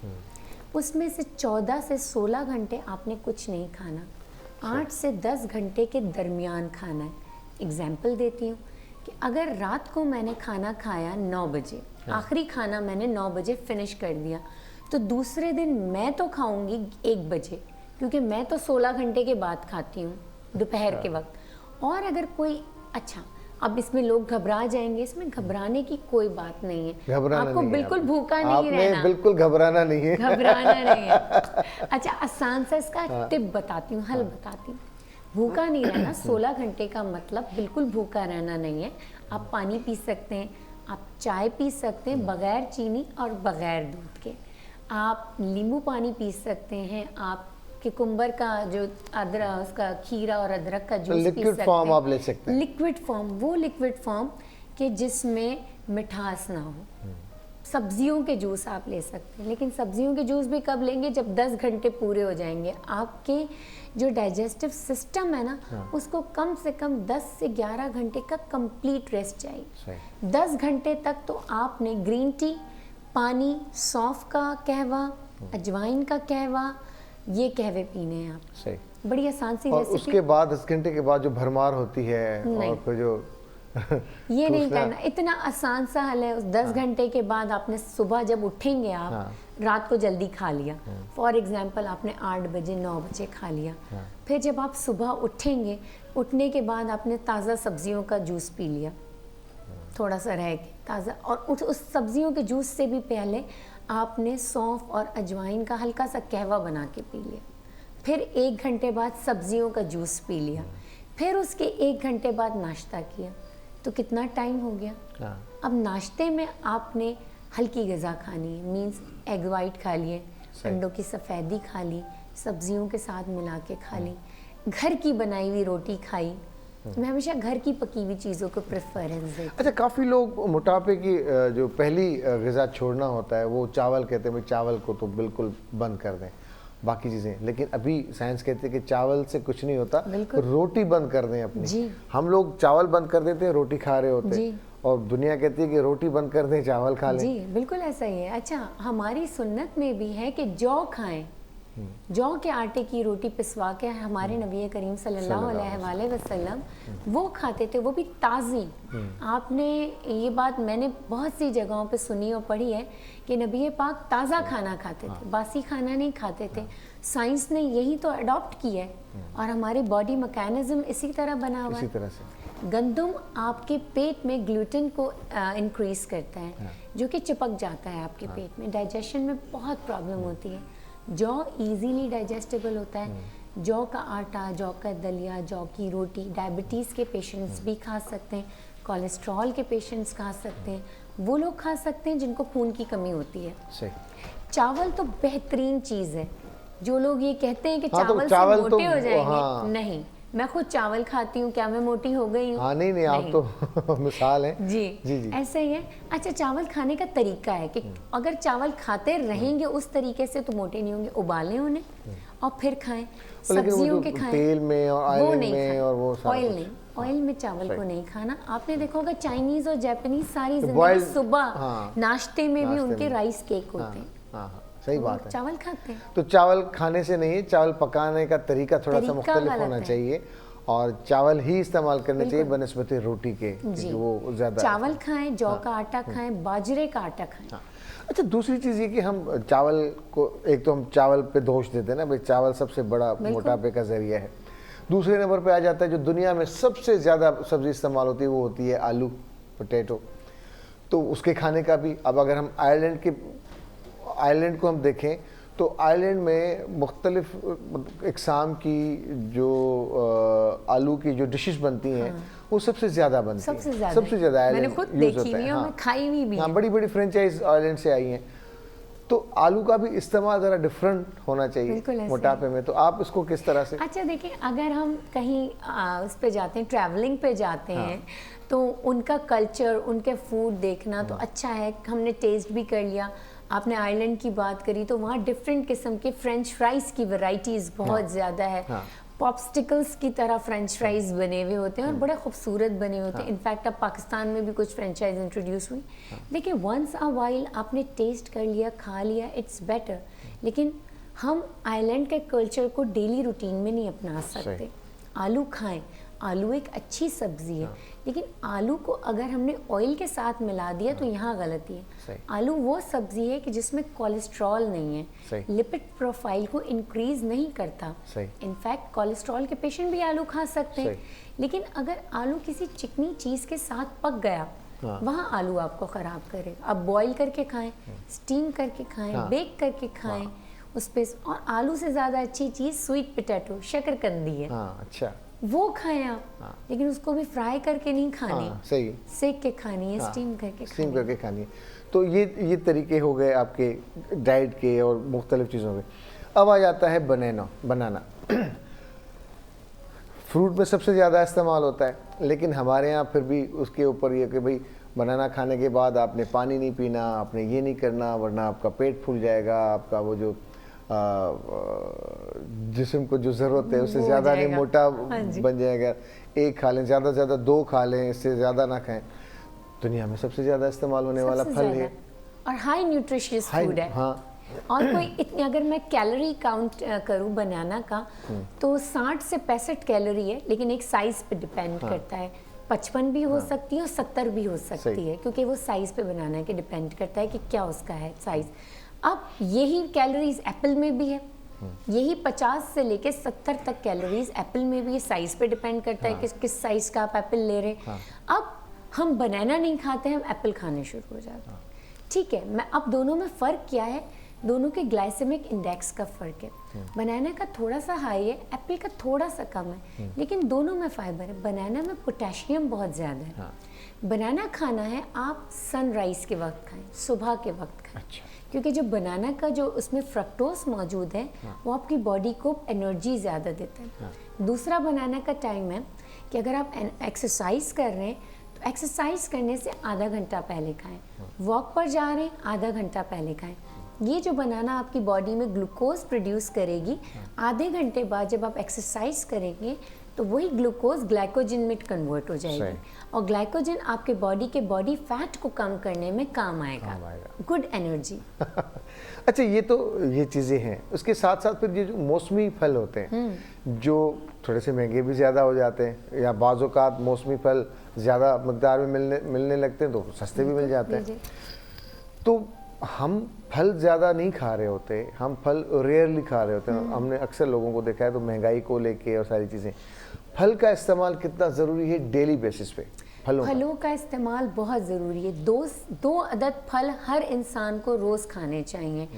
उसमें से 14 से 16 घंटे आपने कुछ नहीं खाना, 8 से 10 घंटे के दरमियान खाना है। एग्जाम्पल देती हूँ कि अगर रात को मैंने खाना खाया 9 बजे, आखिरी खाना मैंने 9 बजे फिनिश कर दिया, तो दूसरे दिन मैं तो खाऊंगी 1 बजे, क्योंकि मैं तो 16 घंटे के बाद खाती हूँ दोपहर के वक्त। और अगर कोई, अच्छा अब इसमें लोग घबरा जाएंगे, इसमें घबराने की कोई बात नहीं है। आपको बिल्कुल भूखा नहीं रहना, बिल्कुल घबराना नहीं है, घबराना नहीं है। अच्छा, आसान सा इसका टिप बताती हूँ, हल बताती हूँ। भूखा नहीं रहना, 16 घंटे का मतलब बिल्कुल भूखा रहना नहीं है। आप पानी पी सकते हैं, आप चाय पी सकते हैं बगैर चीनी और बगैर दूध के, आप नींबू पानी पी सकते हैं, आप कुकुम्बर का जो अदरक, उसका खीरा और अदरक का जूस पी सकते हैं। लिक्विड फॉर्म आप ले सकते हैं। लिक्विड फॉर्म, वो लिक्विड फॉर्म कि जिसमें मिठास ना हो। सब्जियों के जूस आप ले सकते हैं, लेकिन सब्जियों के जूस भी कब लेंगे? जब 10 घंटे पूरे हो जाएंगे। आपके जो डाइजेस्टिव सिस्टम है ना, उसको कम से कम 10 से 11 घंटे का कंप्लीट रेस्ट चाहिए। 10 घंटे तक तो आपने ग्रीन टी, पानी, सौंफ का कहवा, अजवाइन का कहवा, ये कहवे पीने हैं आप। सही, बड़ी आसान सी और रेसिपी। उसके बाद 10 घंटे के बाद जो भरमार होती है और फिर जो ये नहीं करना, इतना आसान सा हल है। उस 10 घंटे के बाद आपने सुबह जब उठेंगे आप, रात को जल्दी खा लिया, फॉर एग्जांपल आपने 8 बजे 9 बजे खा लिया, फिर जब आप सुबह उठेंगे, उठने के बाद आपने ताज़ा सब्जियों का जूस पी लिया, थोड़ा सा रह के ताज़ा, और उस सब्जियों के जूस से भी पहले आपने सौंफ और अजवाइन का हल्का सा कहवा बना के पी लिया, फिर 1 घंटे बाद सब्जियों का जूस पी लिया, फिर उसके 1 घंटे बाद नाश्ता किया, तो कितना टाइम हो गया। अब नाश्ते में आपने हल्की ग़िज़ा खानी है, मीन्स एग वाइट खा लिए, अंडों की सफ़ेदी खा ली, सब्जियों के साथ मिला के खा ली, घर की बनाई हुई रोटी खाई। मैं हमेशा घर की पकी हुई चीज़ों को प्रेफरेंस देती हूँ। अच्छा, काफ़ी लोग मोटापे की जो पहली ग़िज़ा छोड़ना होता है वो चावल कहते हैं, भाई चावल को तो बिल्कुल बंद कर दें, बाकी चीज़ें, लेकिन अभी साइंस कहती है कि चावल से कुछ नहीं होता, रोटी बंद कर दें अपनी। हम लोग चावल बंद कर देते हैं, रोटी खा रहे होते हैं, और दुनिया कहती है कि रोटी बंद कर दें, चावल खा लें। जी बिल्कुल ऐसा ही है। अच्छा, हमारी सुन्नत में भी है कि जौ खाएं, जौ के आटे की रोटी पिसवा के हमारे नबी करीम सल्लल्लाहु अलैहि वसल्लम वो खाते थे, वो भी ताज़ी। आपने ये बात मैंने बहुत सी जगहों पे सुनी और पढ़ी है कि नबी पाक ताज़ा खाना खाते थे, बासी खाना नहीं खाते थे। साइंस ने यही तो अडॉप्ट किया है, और हमारी बॉडी मैकेनिज्म इसी तरह बना हुआ है। इसी तरह से गंदम आपके पेट में ग्लूटेन को इंक्रीज करता है, जो कि चिपक जाता है आपके पेट में, डाइजेशन में बहुत प्रॉब्लम होती है। जौ इजीली डाइजेस्टेबल होता है, जौ का आटा, जौ का दलिया, जौ की रोटी डायबिटीज़ के पेशेंट्स भी खा सकते हैं, कोलेस्ट्रॉल के पेशेंट्स खा सकते हैं, वो लोग खा सकते हैं जिनको खून की कमी होती है। सही। चावल तो बेहतरीन चीज़ है। जो लोग ये कहते हैं कि हाँ, तो चावल चावल से मोटे तो हो जाएंगे, हाँ। नहीं, मैं खुद चावल खाती हूँ, क्या मैं मोटी हो गई हूँ? हाँ नहीं नहीं, आप तो मिसाल हैं। जी जी जी। ऐसे ही है। अच्छा, चावल खाने का तरीका है कि अगर चावल खाते रहेंगे उस तरीके से तो मोटे नहीं होंगे। उबालें उन्हें और फिर खाएं, लेकिन वो सब्जियों जो के खाएं, तेल में और वो ऑयलिंग नहीं में खाएं, और वो सारा ऑयल कुछ। नहीं, ऑयल में चावल सही। को नहीं खाना। आपने देखा होगा चाइनीज और जापानीज सारी जिंदगी बॉइल्ड, सुबह हाँ, नाश्ते में भी नाश्ते उनके में। राइस केक हाँ होते हैं, हाँ हाँ, सही वो बात है। चावल खाते हैं। तो चावल खाने से नहीं है, चावल पकाने का तरीका थोड़ा सा तरीका मुख्तलिफ गलत होना है। चाहिए और चावल ही इस्तेमाल करने चाहिए बिल्कुल। बनस्पति रोटी के, जी, क्योंकि वो ज़्यादा। चावल खाएं, जौ का आटा खाएं, बाजरे का आटा खाएं। हाँ। अच्छा, दूसरी चीज़ ये कि हम चावल को, एक तो हम चावल पे दोष देते हैं ना भाई, चावल सबसे बड़ा मोटापे का जरिया है। दूसरे नंबर पे आ जाता है जो दुनिया में सबसे ज़्यादा सब्ज़ी इस्तेमाल होती है, वो होती है आलू, पोटैटो। तो उसके खाने का भी, अब अगर हम आयरलैंड को हम देखें तो आयरलैंड में मुख्तलिफ इकसाम की जो आलू की जो डिशेस बनती हैं, वो सबसे ज़्यादा बनती हैं, सबसे ज़्यादा मैंने आयरलैंड खुद यूज़ देखी होता हुई है। है और मैं खाई हुई भी हाँ, है। बड़ी बड़ी फ्रेंचाइज आयरलैंड से आई हैं। तो आलू का भी इस्तेमाल ज़रा डिफरेंट होना चाहिए बिल्कुल ऐसे मोटापे में, तो आप इसको किस तरह से? अच्छा देखिए, अगर हम कहीं उस पे जाते हैं, ट्रैवलिंग पे जाते हैं, तो उनका कल्चर, उनके फूड देखना तो अच्छा है, हमने टेस्ट भी कर लिया। आपने आयरलैंड की बात करी तो वहाँ डिफरेंट किस्म के फ्रेंच फ्राइज की वैरायटीज़ बहुत ज़्यादा है। पॉप्सिकल्स की तरह फ्रेंच फ्राइज बने हुए होते हैं और बड़े खूबसूरत बने होते हैं। इनफैक्ट अब पाकिस्तान में भी कुछ फ्रेंचाइज इंट्रोड्यूस हुई। देखिए, वंस अ वाइल आपने टेस्ट कर लिया, खा लिया, इट्स बेटर। लेकिन हम आयरलैंड के कल्चर को डेली रूटीन में नहीं अपना सकते। आलू खाएं, आलू एक अच्छी सब्जी है, लेकिन आलू को अगर हमने ऑयल के साथ मिला दिया तो यहाँ गलती है। आलू वो सब्जी है कि जिसमें कोलेस्ट्रॉल नहीं है, लिपिड प्रोफाइल को इंक्रीज नहीं करता। इनफैक्ट कोलेस्ट्रॉल के पेशेंट भी आलू खा सकते हैं, लेकिन अगर आलू किसी चिकनी चीज़ के साथ पक गया, वहाँ आलू आपको ख़राब करेगा। आप बॉईल करके खाएं, स्टीम करके खाएं, बेक करके खाएं उस पे। और आलू से ज़्यादा अच्छी चीज़ स्वीट पोटैटो, शकरकंदी है। अच्छा, वो खाएं आप, लेकिन उसको भी फ्राई करके नहीं खानी। सही, सेक के खानी है, स्टीम करके खानी है। तो ये तरीके हो गए आपके डाइट के और मुख्तलिफ चीज़ों के। अब आ जाता है बनाना। फ्रूट में सबसे ज़्यादा इस्तेमाल होता है, लेकिन हमारे यहाँ फिर भी उसके ऊपर ये कि भाई बनाना खाने के बाद आपने पानी नहीं पीना, आपने ये नहीं करना, वरना आपका पेट फूल जाएगा, आपका वो जो जिस्म को जो ज़रूरत है उससे ज़्यादा नहीं, मोटा बन जाएगा। एक खा लें, ज़्यादा से ज़्यादा 2 खा लें, इससे ज़्यादा ना खाएं। दुनिया में सबसे ज़्यादा इस्तेमाल होने वाला फल है और हाई न्यूट्रिशियस फूड है। और कोई इतनी, अगर मैं कैलोरी काउंट करूं बनाना का, तो 60 से 65 कैलोरी है, लेकिन एक साइज पे डिपेंड करता है। 55 भी हो सकती है और 70 भी हो सकती है, क्योंकि वो साइज पे बनाना के डिपेंड करता है कि क्या उसका है साइज। अब यही कैलोरीज एप्पल में भी है, यही 50 से लेके 70 तक कैलोरीज एप्पल में भी है। साइज पे डिपेंड करता है कि किस साइज का आप एप्पल ले रहे हैं। अब हम बनाना नहीं खाते, हम एप्पल खाने शुरू हो जाते हैं। ठीक है, मैं अब दोनों में फ़र्क क्या है? दोनों के ग्लाइसेमिक इंडेक्स का फ़र्क है। बनाना का थोड़ा सा हाई है, एप्पल का थोड़ा सा कम है, लेकिन दोनों में फाइबर है। बनाना में पोटेशियम बहुत ज़्यादा है। बनाना खाना है आप सनराइज़ के वक्त खाएं, सुबह के वक्त खाएं। क्योंकि जो बनाना का जो उसमें फ्रक्टोज मौजूद है, वो आपकी बॉडी को एनर्जी ज़्यादा देता है। दूसरा बनाना का टाइम है कि अगर आप एक्सरसाइज कर रहे हैं तो एक्सरसाइज करने से आधा घंटा पहले खाएं। वॉक पर जा रहे हैं, आधा घंटा पहले खाएं। ये जो बनाना आपकी बॉडी में ग्लूकोज प्रोड्यूस करेगी, आधे घंटे बाद जब आप एक्सरसाइज करेंगे तो वही ग्लूकोज ग्लाइकोजन में कन्वर्ट हो जाएगी, और ग्लाइकोजन आपके बॉडी के बॉडी फैट को कम करने में काम आएगा। Good energy. अच्छा, ये चीज़ें हैं। उसके साथ साथ फिर ये जो मौसमी फल होते हैं, जो थोड़े से महंगे भी ज़्यादा हो जाते हैं, या बाज़ औक़ात मौसमी फल ज़्यादा मकदार में मिलने लगते हैं तो सस्ते भी मिल जाते हैं। तो हम फल ज़्यादा नहीं खा रहे होते, हम फल रेयरली खा रहे होते हैं। हमने अक्सर लोगों को देखा है, तो महंगाई को लेके और सारी चीज़ें, फल का इस्तेमाल कितना ज़रूरी है डेली बेसिस पे? फलों का इस्तेमाल बहुत ज़रूरी है। दो अदद फल हर इंसान को रोज़ खाने चाहिए,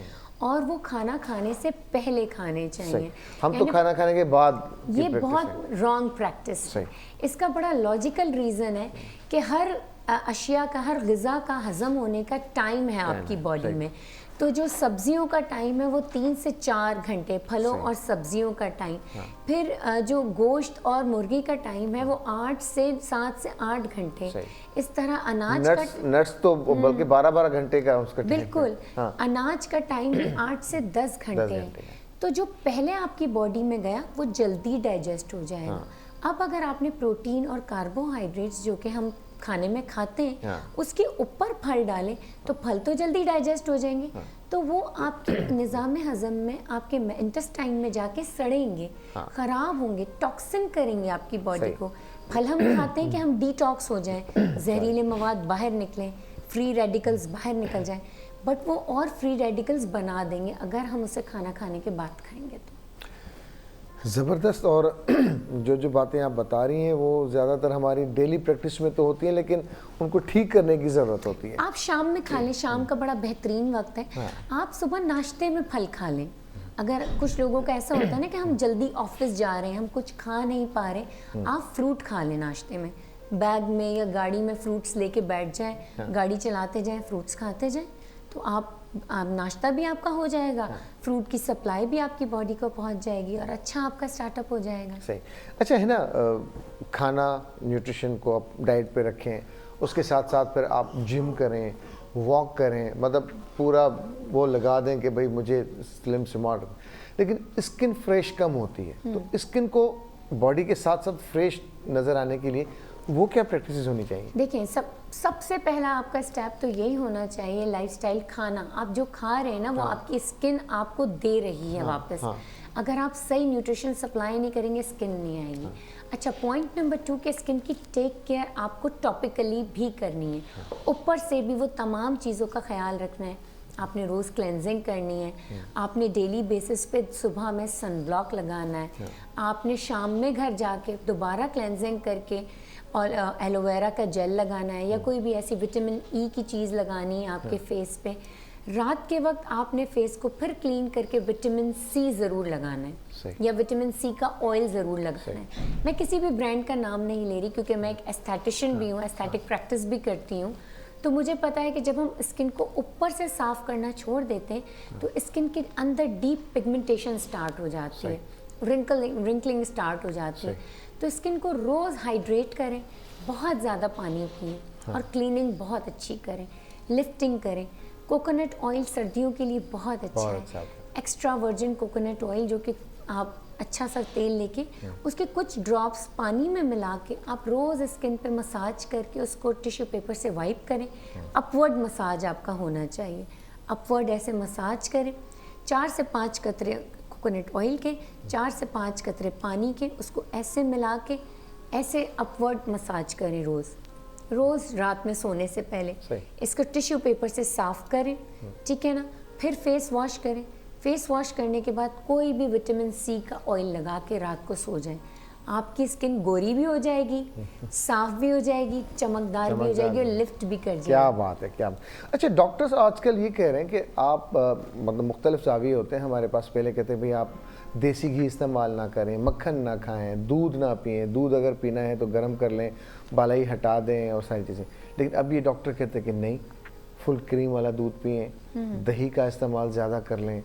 और वो खाना खाने से पहले खाने चाहिए। हम तो खाना खाने के बाद, ये बहुत रॉन्ग प्रैक्टिस है। इसका बड़ा लॉजिकल रीज़न है कि हर अशिया का, हर ग़िज़ा का हज़म होने का टाइम है आपकी बॉडी में। तो जो सब्जियों का टाइम है वो 3 से 4 घंटे, फलों और सब्जियों का टाइम। फिर जो गोश्त और मुर्गी का टाइम है वो 7 से 8 घंटे। इस तरह अनाज का नट्स तो बल्कि 12-12 घंटे का उसका टाइम बिल्कुल। अनाज का टाइम भी 8 से 10 घंटे है। तो जो पहले आपकी बॉडी में गया वो जल्दी डाइजेस्ट हो जाएगा। अब अगर आपने प्रोटीन और कार्बोहाइड्रेट्स जो कि हम खाने में खाते हैं उसके ऊपर फल डालें तो फल तो जल्दी डाइजेस्ट हो जाएंगे। तो वो आपके निज़ाम हज़म में, आपके इंटेस्टाइन में जाके सड़ेंगे, ख़राब होंगे, टॉक्सिन करेंगे आपकी बॉडी को। फल हम खाते हैं कि हम डिटॉक्स हो जाएं, जहरीले मवाद बाहर निकलें, फ्री रेडिकल्स बाहर निकल जाएं, बट वो और फ्री रेडिकल्स बना देंगे अगर हम उसे खाना खाने के बाद खाएंगे तो। ज़बरदस्त। और जो बातें आप बता रही हैं वो ज़्यादातर हमारी डेली प्रैक्टिस में तो होती हैं, लेकिन उनको ठीक करने की ज़रूरत होती है। आप शाम में खा लें, शाम का बड़ा बेहतरीन वक्त है। आप सुबह नाश्ते में फल खा लें। अगर कुछ लोगों का ऐसा होता है ना कि हम जल्दी ऑफिस जा रहे हैं, हम कुछ खा नहीं पा रहे, आप फ्रूट खा लें नाश्ते में। बैग में या गाड़ी में फ्रूट्स लेके बैठ जाएं, गाड़ी चलाते जाएं, फ्रूट्स खाते जाएं, तो आप नाश्ता भी आपका हो जाएगा, फ्रूट की सप्लाई भी आपकी बॉडी को पहुंच जाएगी और अच्छा आपका स्टार्टअप हो जाएगा। सही। अच्छा है ना, खाना न्यूट्रिशन को आप डाइट पे रखें, उसके साथ साथ फिर आप जिम करें, वॉक करें, मतलब पूरा वो लगा दें कि भाई मुझे स्लिम स्मार्ट, लेकिन स्किन फ्रेश कम होती है। तो स्किन को बॉडी के साथ साथ फ्रेश नज़र आने के लिए वो क्या प्रैक्टिसेस होनी चाहिए? देखिए, सबसे पहला आपका स्टेप तो यही होना चाहिए, लाइफस्टाइल खाना। आप जो खा रहे हैं ना वो आपकी स्किन आपको दे रही है वापस। अगर आप सही न्यूट्रिशन सप्लाई नहीं करेंगे स्किन नहीं आएगी। अच्छा, पॉइंट नंबर 2 के स्किन की टेक केयर आपको टॉपिकली भी करनी है, ऊपर से भी वो तमाम चीज़ों का ख्याल रखना है। आपने रोज़ क्लेंजिंग करनी है, आपने डेली बेसिस पे सुबह में सनब्लॉक लगाना है, आपने शाम में घर जाके दोबारा क्लेंजिंग करके और एलोवेरा का जेल लगाना है या कोई भी ऐसी विटामिन ई की चीज़ लगानी है आपके फेस पे। रात के वक्त आपने फेस को फिर क्लीन करके विटामिन सी ज़रूर लगाना है या विटामिन सी का ऑयल ज़रूर लगाना है। मैं किसी भी ब्रांड का नाम नहीं ले रही क्योंकि मैं एक एस्थेटिशियन भी हूँ, एस्थेटिक प्रैक्टिस भी करती हूँ। तो मुझे पता है कि जब हम स्किन को ऊपर से साफ़ करना छोड़ देते हैं तो स्किन के अंदर डीप पिगमेंटेशन स्टार्ट हो जाती है, रिंकलिंग स्टार्ट हो जाती है। तो स्किन को रोज़ हाइड्रेट करें, बहुत ज़्यादा पानी पिएं और क्लीनिंग बहुत अच्छी करें, लिफ्टिंग करें। कोकोनट ऑयल सर्दियों के लिए बहुत अच्छा है। एक्स्ट्रा वर्जिन कोकोनट ऑयल जो कि आप अच्छा सा तेल लेके उसके कुछ ड्रॉप्स पानी में मिला के आप रोज़ स्किन पे मसाज करके उसको टिश्यू पेपर से वाइप करें। अपवर्ड मसाज आपका होना चाहिए, अपवर्ड ऐसे मसाज करें। 4 से 5 कतरे कोकोनट ऑयल के, 4 से 5 कतरे पानी के, उसको ऐसे मिला के ऐसे अपवर्ड मसाज करें रोज़ रात में सोने से पहले। इसको टिश्यू पेपर से साफ़ करें, ठीक है ना। फिर फेस वॉश करें। फेस वॉश करने के बाद कोई भी विटामिन सी का ऑयल लगा के रात को सो जाएं। आपकी स्किन गोरी भी हो जाएगी, साफ भी हो जाएगी, चमकदार भी हो जाएगी और लिफ्ट भी कर जाएगी। क्या बात है, क्या। अच्छा, डॉक्टर्स आजकल ये कह रहे हैं कि आप मतलब मुख्तलिफ जाविये होते हैं हमारे पास। पहले कहते हैं भाई आप देसी घी इस्तेमाल ना करें, मक्खन ना खाएं, दूध ना पिएं, दूध अगर पीना है तो गर्म कर लें, बालाई हटा दें और सारी चीज़ें। लेकिन अब ये डॉक्टर कहते हैं कि नहीं, फुल क्रीम वाला दूध पिएं, दही का इस्तेमाल ज़्यादा कर लें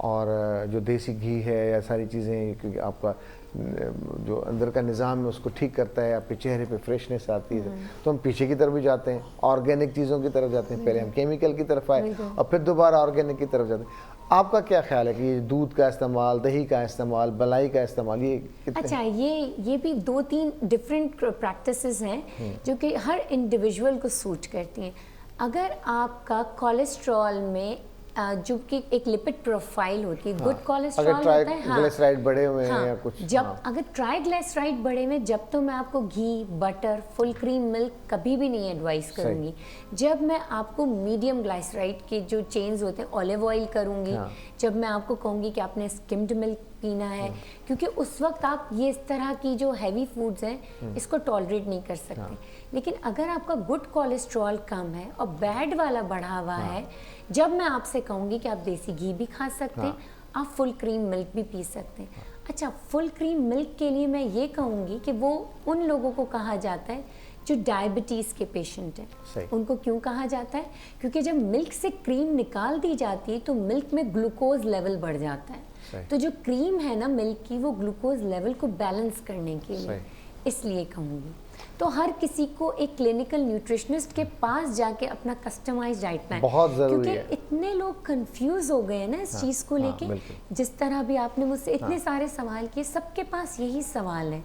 और जो देसी घी है या सारी चीज़ें, क्योंकि आपका जो अंदर का निज़ाम है उसको ठीक करता है, आपके चेहरे पे फ्रेशनेस आती है। तो हम पीछे की तरफ भी जाते हैं, ऑर्गेनिक चीज़ों की तरफ जाते हैं। पहले हम केमिकल की तरफ आए और फिर दोबारा ऑर्गेनिक की तरफ जाते हैं। आपका क्या ख्याल है कि ये दूध का इस्तेमाल, दही का इस्तेमाल, बलाई का इस्तेमाल, ये कितने? अच्छा, ये भी 2-3 डिफरेंट प्रैक्टिसेस हैं जो कि हर इंडिविजुअल को सूट करती हैं। अगर आपका कोलेस्ट्रॉल में जो कि एक लिपिड प्रोफाइल होती है, गुड कोलेस्ट्रॉल होता है, ट्राइग्लिसराइड बढ़े हुए हैं या कुछ, जब अगर ट्राइग्लिसराइड बढ़े हुए, जब तो मैं आपको घी, बटर, फुल क्रीम मिल्क कभी भी नहीं एडवाइस करूंगी। जब मैं आपको मीडियम ग्लाइसराइड के जो चेन्स होते हैं ऑलिव ऑयल करूंगी। जब मैं आपको कहूँगी कि आपने स्किम्ड मिल्क पीना है, क्योंकि उस वक्त आप ये इस तरह की जो हैवी फूड्स हैं इसको टॉलरेट नहीं कर सकते। लेकिन अगर आपका गुड कोलेस्ट्रॉल कम है और बैड वाला बढ़ा हुआ है, जब मैं आपसे कहूँगी कि आप देसी घी भी खा सकते हैं, आप फुल क्रीम मिल्क भी पी सकते हैं। अच्छा, फुल क्रीम मिल्क के लिए मैं ये कहूँगी कि वो उन लोगों को कहा जाता है जो डायबिटीज़ के पेशेंट सही। हैं उनको क्यों कहा जाता है? क्योंकि जब मिल्क से क्रीम निकाल दी जाती है तो मिल्क में ग्लूकोज लेवल बढ़ जाता सही। है। तो जो क्रीम है ना मिल्क की, वो ग्लूकोज लेवल को बैलेंस करने के लिए, सही। इसलिए कहूँगी। तो हर किसी को एक क्लिनिकल न्यूट्रिशनिस्ट के पास जाके अपना कस्टमाइज्ड डाइट प्लान, बहुत ज़रूरी है। क्योंकि इतने लोग कंफ्यूज हो गए हैं ना इस चीज़ को लेके। बिल्कुल। जिस तरह भी आपने मुझसे इतने सारे सवाल किए, सबके पास यही सवाल है।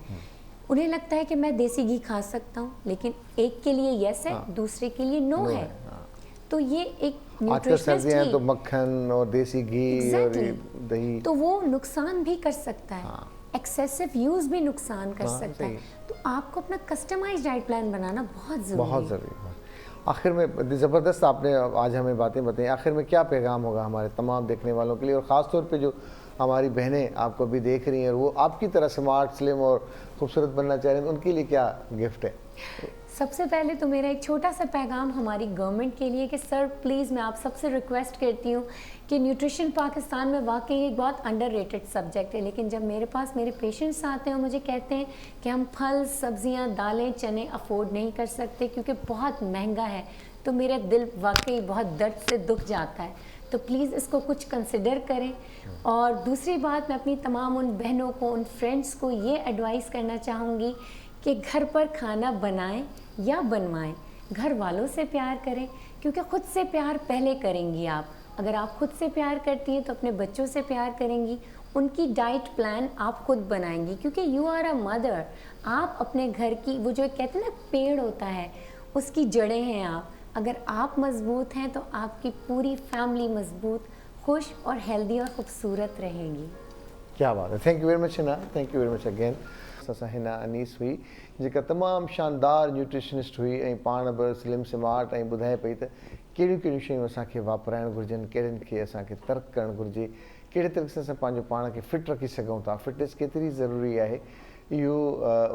उन्हें लगता है कि मैं देसी घी खा सकता हूँ, लेकिन एक के लिए यस है, दूसरे के लिए नो है। तो ये एक आजकल न्यूट्रिशनिस्ट सर्दियाँ हैं तो ही मक्खन और देसी घी और ये दही, तो वो नुकसान भी कर सकता है। एक्सेसिव यूज भी नुकसान कर सकता है। तो आपको अपना कस्टमाइज्ड डाइट प्लान बनाना बहुत ज़रूरी है। आखिर में ज़बरदस्त आपने आज हमें बातें बताई। आखिर में क्या पैगाम होगा हमारे तमाम देखने वालों के लिए, और ख़ास तौर पे जो हमारी बहनें आपको भी देख रही हैं और वो आपकी तरह स्मार्ट, स्लिम और खूबसूरत बनना चाह रही हैं, उनके लिए क्या गिफ्ट है? सबसे पहले तो मेरा एक छोटा सा पैगाम हमारी गवर्नमेंट के लिए कि सर प्लीज़ मैं आप सबसे रिक्वेस्ट करती हूँ कि न्यूट्रिशन पाकिस्तान में वाकई एक बहुत अंडररेटेड सब्जेक्ट है। लेकिन जब मेरे पास मेरे पेशेंट्स आते हैं और मुझे कहते हैं कि हम फल, सब्जियाँ, दालें, चने अफोर्ड नहीं कर सकते क्योंकि बहुत महंगा है, तो मेरा दिल वाकई बहुत दर्द से दुख जाता है। तो प्लीज़ इसको कुछ कंसिडर करें। और दूसरी बात, मैं अपनी तमाम उन बहनों को, उन फ्रेंड्स को ये एडवाइस करना चाहूँगी कि घर पर खाना बनाएं या बनवाएं, घर वालों से प्यार करें, क्योंकि ख़ुद से प्यार पहले करेंगी आप। अगर आप खुद से प्यार करती हैं तो अपने बच्चों से प्यार करेंगी, उनकी डाइट प्लान आप खुद बनाएंगी, क्योंकि यू आर अ मदर। आप अपने घर की, वो जो कहते हैं ना पेड़ होता है, उसकी जड़ें हैं आप। अगर आप मजबूत हैं तो आपकी पूरी फैमिली मजबूत, खुश और हेल्दी और ख़ूबसूरत रहेगी। क्या बात है। Thank you very much Hina, thank you very much again. असां हिना अनीस हुई जेका तमामु शानदार न्यूट्रिशनिस्ट हुई ऐं पाण बि स्लिम स्मार्ट ऐं ॿुधाए पई त कहिड़ियूं कहिड़ियूं शयूं असांखे वापराइणु घुरिजनि, कहिड़ियुनि खे असांखे तर्क करणु घुरिजे, कहिड़े तरीक़े सां असां पंहिंजो पाण खे फिट रखी सघूं था। फिटनेस केतिरी ज़रूरी आहे इहो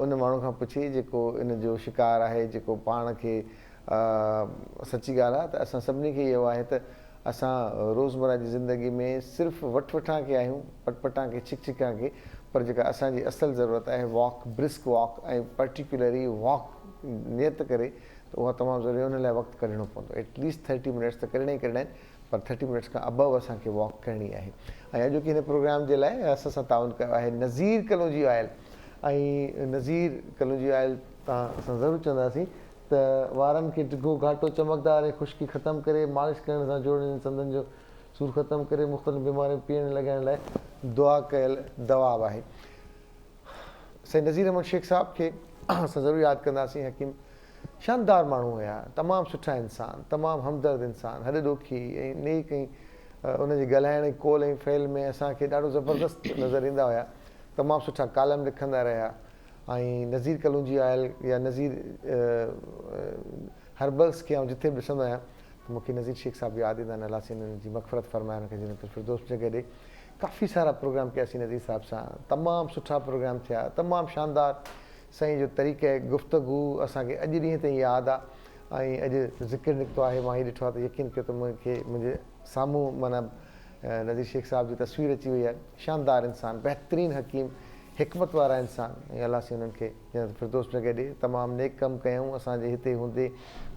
उन माण्हू खां पुछे जेको इन जो शिकार आहे, जेको पाण खे सची ॻाल्हि आहे त असां सभिनी खे इहो आहे त असां रोज़मर्रा जी ज़िंदगी में सिर्फ़ु वठि के आहियूं, पटपटां के छिक छिकां के, पर जेका असांजी असल ज़रूरत आहे वॉक, ब्रिस्क वॉक ऐं पर्टिकुलरली वॉक नियत करे त उहा तमामु ज़रूरी आहे। उन लाइ वक़्तु कढणो पवंदो, एटलीस्ट 30 मिनट्स त कढणा ई कढणा आहिनि, पर 30 मिनट्स खां अबव असांखे वॉक करणी आहे। ऐं अॼोकी हिन प्रोग्राम जे लाइ असां सां ताउन कयो आहे नज़ीर कलौंजी ऑयल। ऐं नज़ीर कलौंजी ऑयल तव्हां असां ज़रूरु चवंदासीं त वारनि खे डिघो घाटो चमकदार ऐं ख़ुश्की ख़तमु करे, मालिश करण सां जोड़नि संदनि जो सूर ख़तमु करे, मुख़्तलिफ़ बीमारियूं पीअण लॻाइण लाइ दुआ कयल दवा आहे। सही नज़ीर अहमद शेख साहब खे असां ज़रूरु यादि कंदासीं। हकीम शानदार माण्हू हुया, तमामु सुठा इंसान, तमामु हमदर्द इंसान, हॾ ॾोखी ऐं नेक, ऐं उनजे ॻाल्हाइण, कोल ऐं फेल में असांखे ॾाढो ज़बरदस्त नज़र ईंदा हुया। तमामु सुठा कालम लिखंदा रहिया। ऐं नज़ीर कलौंजी ऑयल या नज़ीर हर्बल्स खे आउं जिथे बि ॾिसंदो आहियां त मूंखे नज़ीर शेख साहब यादि ईंदा आहिनि। अलाह साईं हिननि जी मग़फ़िरत फ़रमाए, हुनखे जन्नत फिरदौस जॻह ॾे। काफ़ी सारा प्रोग्राम कयासीं नज़ीर साहब सां, तमामु सुठा प्रोग्राम थिया, तमामु शानदार। साईं जो तरीक़े गुफ़्तगू असांखे अॼु ॾींहं ताईं यादि आहे। ऐं अॼु ज़िक्र निकितो आहे, मां हीअ ॾिठो आहे त यकीन कयो त मूंखे मुंहिंजे साम्हूं माना नज़ीर शेख साहब जी तस्वीर अची वई आहे। शानदार इंसान, बहितरीनु हकीम, हिकमत वारा इंसान, ऐं अलाह साईं हुननि खे जन्नत फिरदौस जॻह ॾे। तमामु नेक कमु कयूं, असांजे हिते हूंदे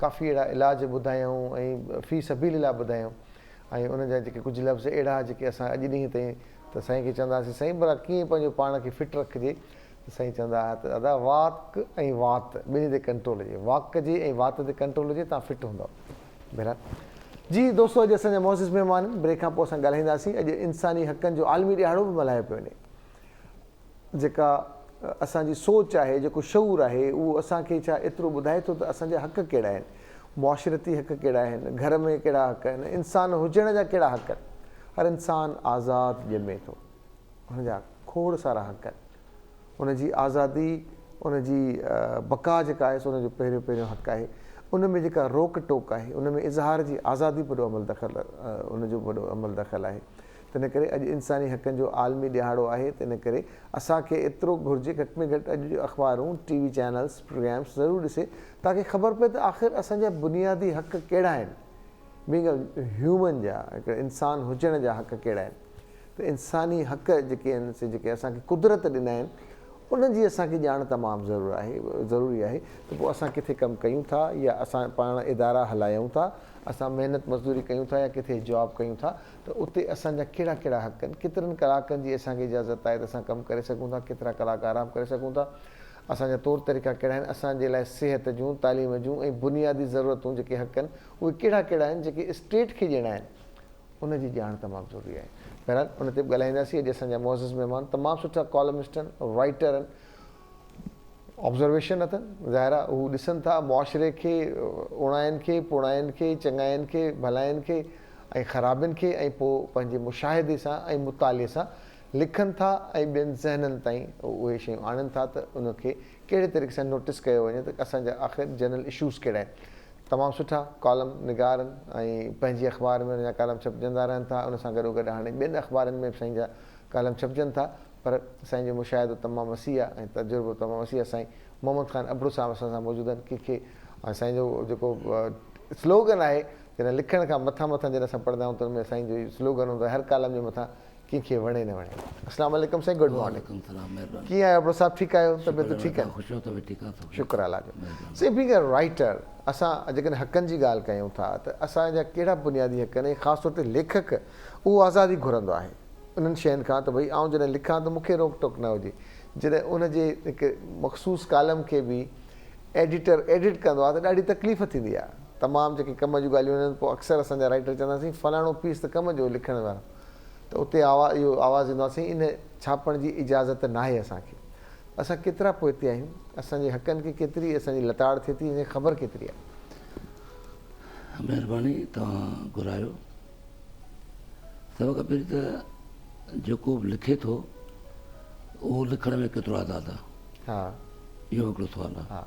काफ़ी अहिड़ा इलाज ॿुधायूं ऐं फ़ी सबीलिल्लाह ॿुधायूं। ऐं उनजा जेके कुझु लफ़्ज़ अहिड़ा जेके असां अॼु ॾींहं ताईं त साईं खे चवंदासीं, साईं भला कीअं पंहिंजो पाण खे फिट रखिजे, त साईं चवंदा हुआ त दादा वाक ऐं वात ॿिन्ही ते कंट्रोल हुजे, वाक कजे ऐं वात ते कंट्रोल हुजे, तव्हां फिट हूंदव। बहरहाल जी दोस्तो, अॼु असांजा मोज़िज़ महिमान आहिनि। ब्रेक खां पोइ असां ॻाल्हाईंदासीं। अॼु इंसानी हक़नि जो आलमी ॾिहाड़ो बि मल्हायो पियो वञे। जेका असांजी सोच आहे, जेको शऊर आहे, उहो असांखे छा एतिरो ॿुधाए थो त असांजा हक़ कहिड़ा आहिनि, मुआशरती हक़ कहिड़ा आहिनि, घर में कहिड़ा हक़ आहिनि, इंसान हुजण जा कहिड़ा हक़ आहिनि। हर इंसानु आज़ादु ॼमे थो, हुनजा खोड़ सारा हक़ आहिनि। हुनजी आज़ादी, हुनजी बका जेका आहे सो हुनजो पहिरियों पहिरियों हक़ आहे। उन में जेका रोक टोक आहे, उन में इज़हार जी आज़ादी वॾो अमल दख़ल, उनजो वॾो अमल दख़ल आहे। त इन करे अॼु इंसानी हक़नि जो आलमी ॾिहाड़ो आहे। त इन करे असांखे एतिरो घुरिजे, घटि में घटि अॼु जो अख़बारूं, टीवी चैनल्स, प्रोग्राम्स ज़रूरु ॾिसे, ताकी ख़बर पए त आख़िर असांजा बुनियादी हक़ कहिड़ा आहिनि, बीइंग अ ह्यूमन जा, हिकिड़े इंसान हुजण जा हक़ कहिड़ा आहिनि। त इंसानी हक़ जेके आहिनि से जेके असांखे कुदरत ॾिना आहिनि, उन्हनि जी असांखे ॼाण तमामु ज़रूरी आहे त पोइ असां किथे कमु कयूं था या असां पाण इदारा हलायूं था, असां महिनत मज़दूरी कयूं था या किथे जॉब कयूं था, त उते असांजा कहिड़ा कहिड़ा हक़ आहिनि, केतिरनि कलाकनि जी असांखे इजाज़त आहे त असां कमु करे सघूं था, केतिरा कलाक आराम करे सघूं था, असांजा तौर तरीक़ा कहिड़ा आहिनि, असांजे लाइ सिहत जूं, तालीम जूं ऐं बुनियादी ज़रूरतूं जेके हक़ आहिनि उहे कहिड़ा कहिड़ा आहिनि जेके स्टेट खे ॾियणा आहिनि, उनजी ॼाण तमामु ज़रूरी आहे। बहरहाल उन ते बि ॻाल्हाईंदासीं। अॼु असांजा मुअज़्ज़िज़ महिमान तमामु सुठा कॉलमिस्ट आहिनि, राइटर आहिनि, ऑब्ज़र्वेशन अथनि, ज़ाहिर आहे हू ॾिसनि था मुआशिरे खे, उणाइनि खे, पुणाइनि खे, चङाइनि खे, भलाइनि खे ऐं ख़राबियुनि खे, ऐं पोइ पंहिंजे मुशाहिदे सां ऐं मुताले सां लिखनि था ऐं ॿियनि ज़हननि ताईं उहे शयूं आणनि था त उनखे कहिड़े तरीक़े सां नोटिस कयो वञे त असांजा आख़िर जनरल इशूज़ कहिड़ा आहिनि। तमामु सुठा कॉलम निगार आहिनि ऐं पंहिंजी अख़बार में हुनजा कॉलम छपजंदा रहनि था, उन सां गॾोगॾु हाणे ॿियनि अख़बारनि में बि साईं जा कॉलम छपजनि था, पर साईं जो मुशाहिदो तमामु वसी आहे ऐं तजुर्बो तमामु वसी आहे। साईं मोहम्मद ख़ान अबड़ो साहिब असां सां मौजूदु आहिनि। कंहिंखे साईं जो जेको स्लोगन आहे, जॾहिं लिखण खां मथां मथां जॾहिं असां पढ़ंदा आहियूं त उनमें साईं जो स्लोगन हूंदो आहे, हर कॉलम जे मथां कंहिंखे वणे न वणे। अस्सलाम वालेकुम साईं, गुड मॉर्निंग। कीअं आहियो अबड़ो साहिब, ठीकु आहियो, तबियत ठीकु आहे? शुक्र अल्लाह जो। साईं बीइंग अ राइटर, असां जेकॾहिं हक़नि जी ॻाल्हि कयूं था त असांजा कहिड़ा बुनियादी हक़ आहिनि, ख़ासि तौर ते लेखक उहो आज़ादी घुरंदो आहे उन्हनि शयुनि खां त भई आउं जॾहिं लिखां त मूंखे रोक टोक न हुजे। जॾहिं उनजे हिकु मख़सूस कालम खे बि एडिटर एडिट कंदो आहे त ॾाढी तकलीफ़ थींदी आहे। तमामु जेके कम जूं ॻाल्हियूं आहिनि, पोइ अक्सर असांजा राइटर चवंदासीं फलाणो पीस त कम जो लिखण वारो, त उते इहो आवाज़ु ईंदो आहे इन छापण जी इजाज़त नाहे असांखे। असां केतिरा पोइते आहियूं, असांजे हक़नि खे केतिरी असांजी लताड़ थिए थी, इन ख़बर केतिरी आहे? महिरबानी, तव्हां घुरायो। सभ खां पहिरीं त जेको बि लिखे थो उहो लिखण में केतिरो आज़ादु आहे, हा, इहो हिकिड़ो सुवालु आहे। हा,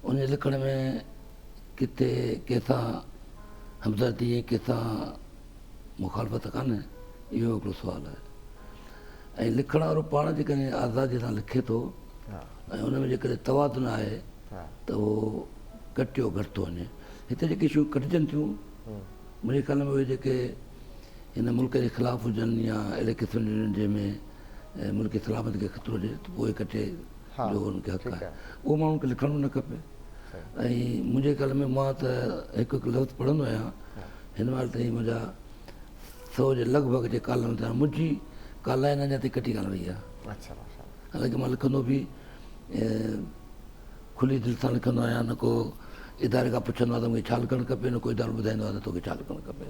उन लिखण में किथे कंहिंसां हमदर्दी ऐं कंहिंसां मुखालफ़त कान्हे, इहो हिकिड़ो सुवालु आहे। ऐं लिखण वारो पाण जेकॾहिं आज़ादीअ सां लिखे थो ऐं उन में जेकॾहिं तवाज़ुन आहे त उहो घटियो घटि थो वञे। हिते जेके शयूं कटिजनि थियूं, मुंहिंजे ख़्याल में उहे जेके हिन मुल्क जे ख़िलाफ़ु हुजनि या अहिड़े क़िस्म जूं जंहिंमें मुल्क जी सलामत खे ख़तरो हुजे त उहे कटे जो हुनखे हक़ आहे, उहो माण्हुनि खे लिखणो न खपे। ऐं मुंहिंजे ख़्याल में मां त हिकु हिकु लफ़्ज़ पढ़ंदो आहियां। हिन महिल ताईं मुंहिंजा 100 जे लॻभॻि जे कालम थिया, मुंहिंजी का लाइन अञा ताईं कटी कान वई आहे। हालांकि मां लिखंदो बि खुली दिलि सां लिखंदो आहियां, न को इदारे खां पुछंदो आहे त मूंखे छा लिखणु खपे, न को इदारो ॿुधाईंदो आहे त तोखे छा लिखणु खपे।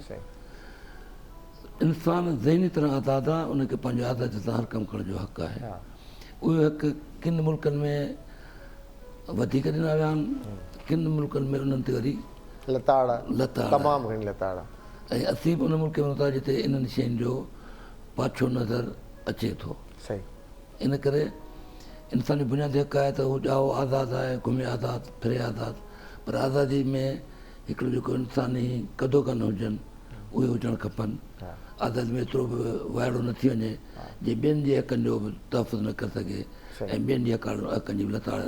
इंसानु ज़हनी तरह आज़ादु आहे, उनखे पंहिंजे आज़ादी सां हर कमु करण जो हक़ु आहे। उहे हक़ किन मुल्कनि में वधीक ॾिना विया आहिनि, किन मुल्कनि में उन्हनि ते वरी लताड़ तमामु घणी लताड़। ऐं असीं बि उन मुल्क में वञूं था जिते इन्हनि शयुनि जो पाछो नज़र अचे थो। सही। इन करे इंसानी बुनियादी हक़ आहे त हू ॼाओ आज़ादु आहे, घुमे आज़ादु, फिरे आज़ादु, पर आज़ादी में हिकिड़ो जेको इंसानी कदो कन हुजनि उहे हुजणु खपनि। आज़ादी में एतिरो बि वाइड़ो न थी वञे जे ॿियनि जे हक़नि जो बि तहफ़ुज़ न करे सघे ऐं ॿियनि जे हक़नि जी बि लताड़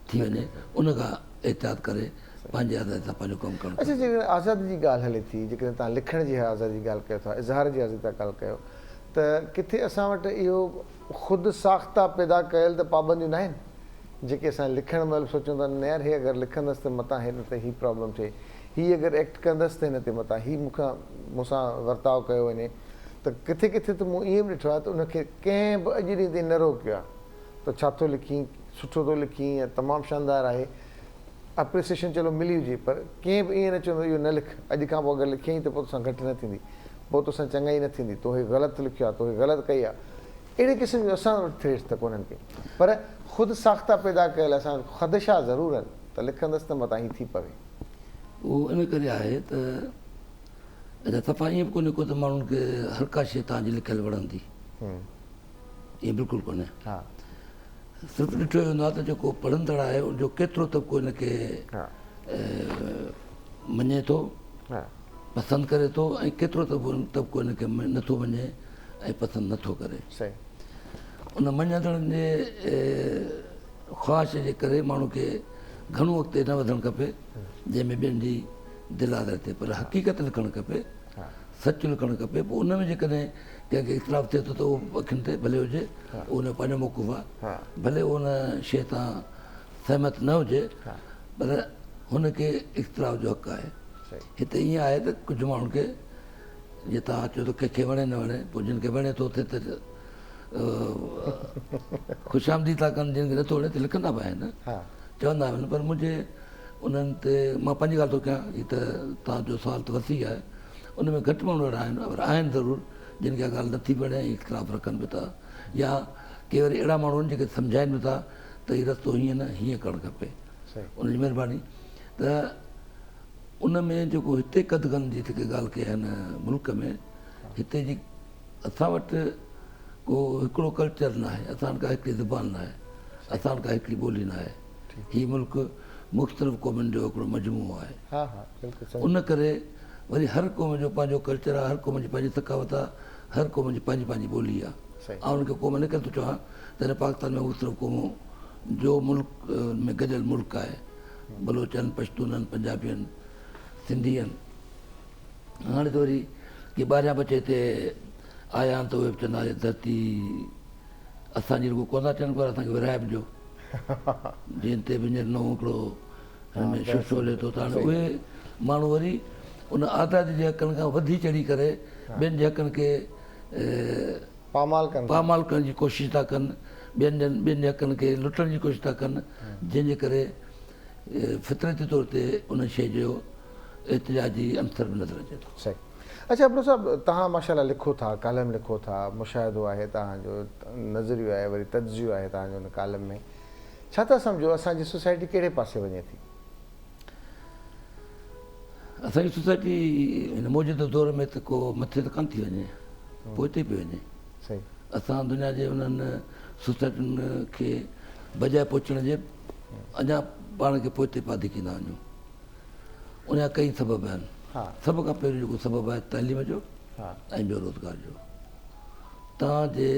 थी वञे, उनखां एहतियात करे पंहिंजे आज़ादी सां पंहिंजो कमु करणु। अच्छा, जेकॾहिं आज़ादी जी ॻाल्हि हले थी, जेकॾहिं तव्हां लिखण जी आज़ादी जी ॻाल्हि कयो था, इज़हार जी आज़ादी था ॻाल्हि कयो, त किथे असां वटि इहो ख़ुदि साख़्ता पैदा कयल त पाबंदियूं न आहिनि जेके असां लिखण महिल सोचूं था न यार, हे अगरि लिखंदसि त मथां हिन ते हीअ प्रॉब्लम थिए, हीअ अगरि एक्ट कंदसि त हिन ते मथां हीअ मूंसां वर्ताव कयो वञे, त किथे किथे त मूं ईअं बि ॾिठो आहे त उनखे कंहिं बि अॼु ॾींहं ताईं न रोकियो आहे त छा थो लिखी, सुठो थो लिखी या तमामु शानदार आहे, एप्रिसिएशन चलो मिली हुजे, पर कंहिं बि ईअं न चवंदो इहो न लिख, अॼु खां पोइ अगरि लिखियईं त पोइ तोसां घटि न थींदी, पोइ तोसां चङाई न थींदी, तोहे ग़लति लिखियो आहे, तोहे ग़लति कई आहे। अहिड़े क़िस्म जो असां वटि थ्रेड्स त कोन्हनि के, पर ख़ुदि साख़्ता पैदा कयल असां ख़दशा ज़रूरु आहिनि त लिखंदसि त मथां हीअ थी पवे। उहो इन करे आहे त सफ़ा ईअं बि कोन्हे को त माण्हुनि खे हर का शइ तव्हांजी लिखियलु वणंदी, ईअं बिल्कुलु कोन्हे। सिर्फ़ु ॾिठो वेंदो आहे त जेको पढ़ंदड़ आहे उनजो केतिरो तबिको हिनखे मञे थो, पसंदि करे थो, ऐं केतिरो तबिको हिनखे नथो मञे ऐं पसंदि नथो करे। उन मञंदड़नि जे ख़्वाहिश जे करे माण्हू खे घणो अॻिते न वधणु खपे जंहिंमें ॿियनि जी दिलि आज़ादी थिए, पर हक़ीक़त लिखणु खपे, सच लिखणु खपे। पोइ उन में जेकॾहिं कंहिंखे इख़्तिलाफ़ थिए थो त उहो अखियुनि ते भले हुजे, उन जो पंहिंजो मौक़ुफ़ आहे, भले उन शइ तां सहमत न हुजे, पर हुनखे इख़्तिलाफ़ जो हक़ु आहे। हिते ईअं आहे त कुझु माण्हुनि खे जीअं तव्हां चओ त कंहिंखे वणे न वणे, पोइ जिन खे वणे थो थिए त ख़ुशामदी था कनि, जिन खे नथो वणे त लिखंदा बि आहिनि, चवंदा आहिनि। पर मुंहिंजे उन्हनि ते मां पंहिंजी ॻाल्हि थो कयां, हीअ त तव्हांजो सुवालु त वसी आहे, उन में घटि माण्हू अहिड़ा आहिनि, पर आहिनि ज़रूरु जिन खे ॻाल्हि नथी वणे, इख़्तिलाफ़ रखनि बि था, या के वरी अहिड़ा माण्हू आहिनि जेके सम्झाइनि बि था त हीअ रस्तो हीअं न हीअं करणु खपे। उनजी महिरबानी। त उन में जेको हिते कदगन जी जेके ॻाल्हि कई आहे हिन मुल्क में, हिते जी असां वटि को हिकिड़ो कल्चर न आहे, असां वटि का हिकिड़ी ज़ुबान न आहे, असां वटि का हिकिड़ी ॿोली न आहे। हीउ मुल्क मुख़्तलिफ़ क़ौमुनि जो हिकिड़ो मजमूओ आहे। उन करे वरी हर क़ौम जो पंहिंजो कल्चर आहे, हर क़ौम जी पंहिंजी सकावत आहे, हर क़ौम जी पंहिंजी पंहिंजी ॿोली आहे। ऐं उनखे क़ौम इन करे थो चवां त हिन पाकिस्तान में मुख़्तलिफ़ क़ौमूं जो मुल्क में गॾियल मुल्क आहे, बलोच आहिनि, पश्तून आहिनि, पंजाबी आहिनि, सिंधी आहिनि। हाणे त वरी की ॿाहिरियां बचे हिते आया आहिनि त उहे बि चवंदा धरती असांजी रुॻो कोन था चवनि, पर असांखे विराए बि ॾियो, जीअं ते हींअर नओं हिकिड़ो हिन में शोशो हले थो। त हाणे उहे माण्हू वरी उन आज़ादी जे हक़नि खां वधी चढ़ी करे ॿियनि जे हक़नि खे पामाल करण जी कोशिशि था कनि, ॿियनि जे हक़नि खे लुटण जी कोशिशि था कनि, जंहिंजे करे फितरती तौर ते उन शइ जो एतिजाजी अंसर बि नज़र अचे थो। सही। अच्छा अब्दुल साहब, तव्हां माशाल्लाह लिखो था, कालम लिखो था, मुशाहिदो आहे तव्हांजो, नज़रियो आहे, वरी तज्ज़ियो आहे तव्हांजो हुन कालम में, छा था सम्झो असांजी सोसाइटी कहिड़े पासे वञे थी? असांजी सोसाइटी हिन मौजूदा दौर में त को मथे त कान थी वञे, पोइ पई वञे। सही। असां दुनिया जे उन्हनि सोसाइटियुनि खे बजाए पहुचण जे अञा पाण खे पोइ पाधी कंदा वञूं। उनजा कई सबब आहिनि। सभ खां पहिरियों जेको सबबु आहे तालीम जो ऐं ॿियो रोज़गार जो। तव्हांजे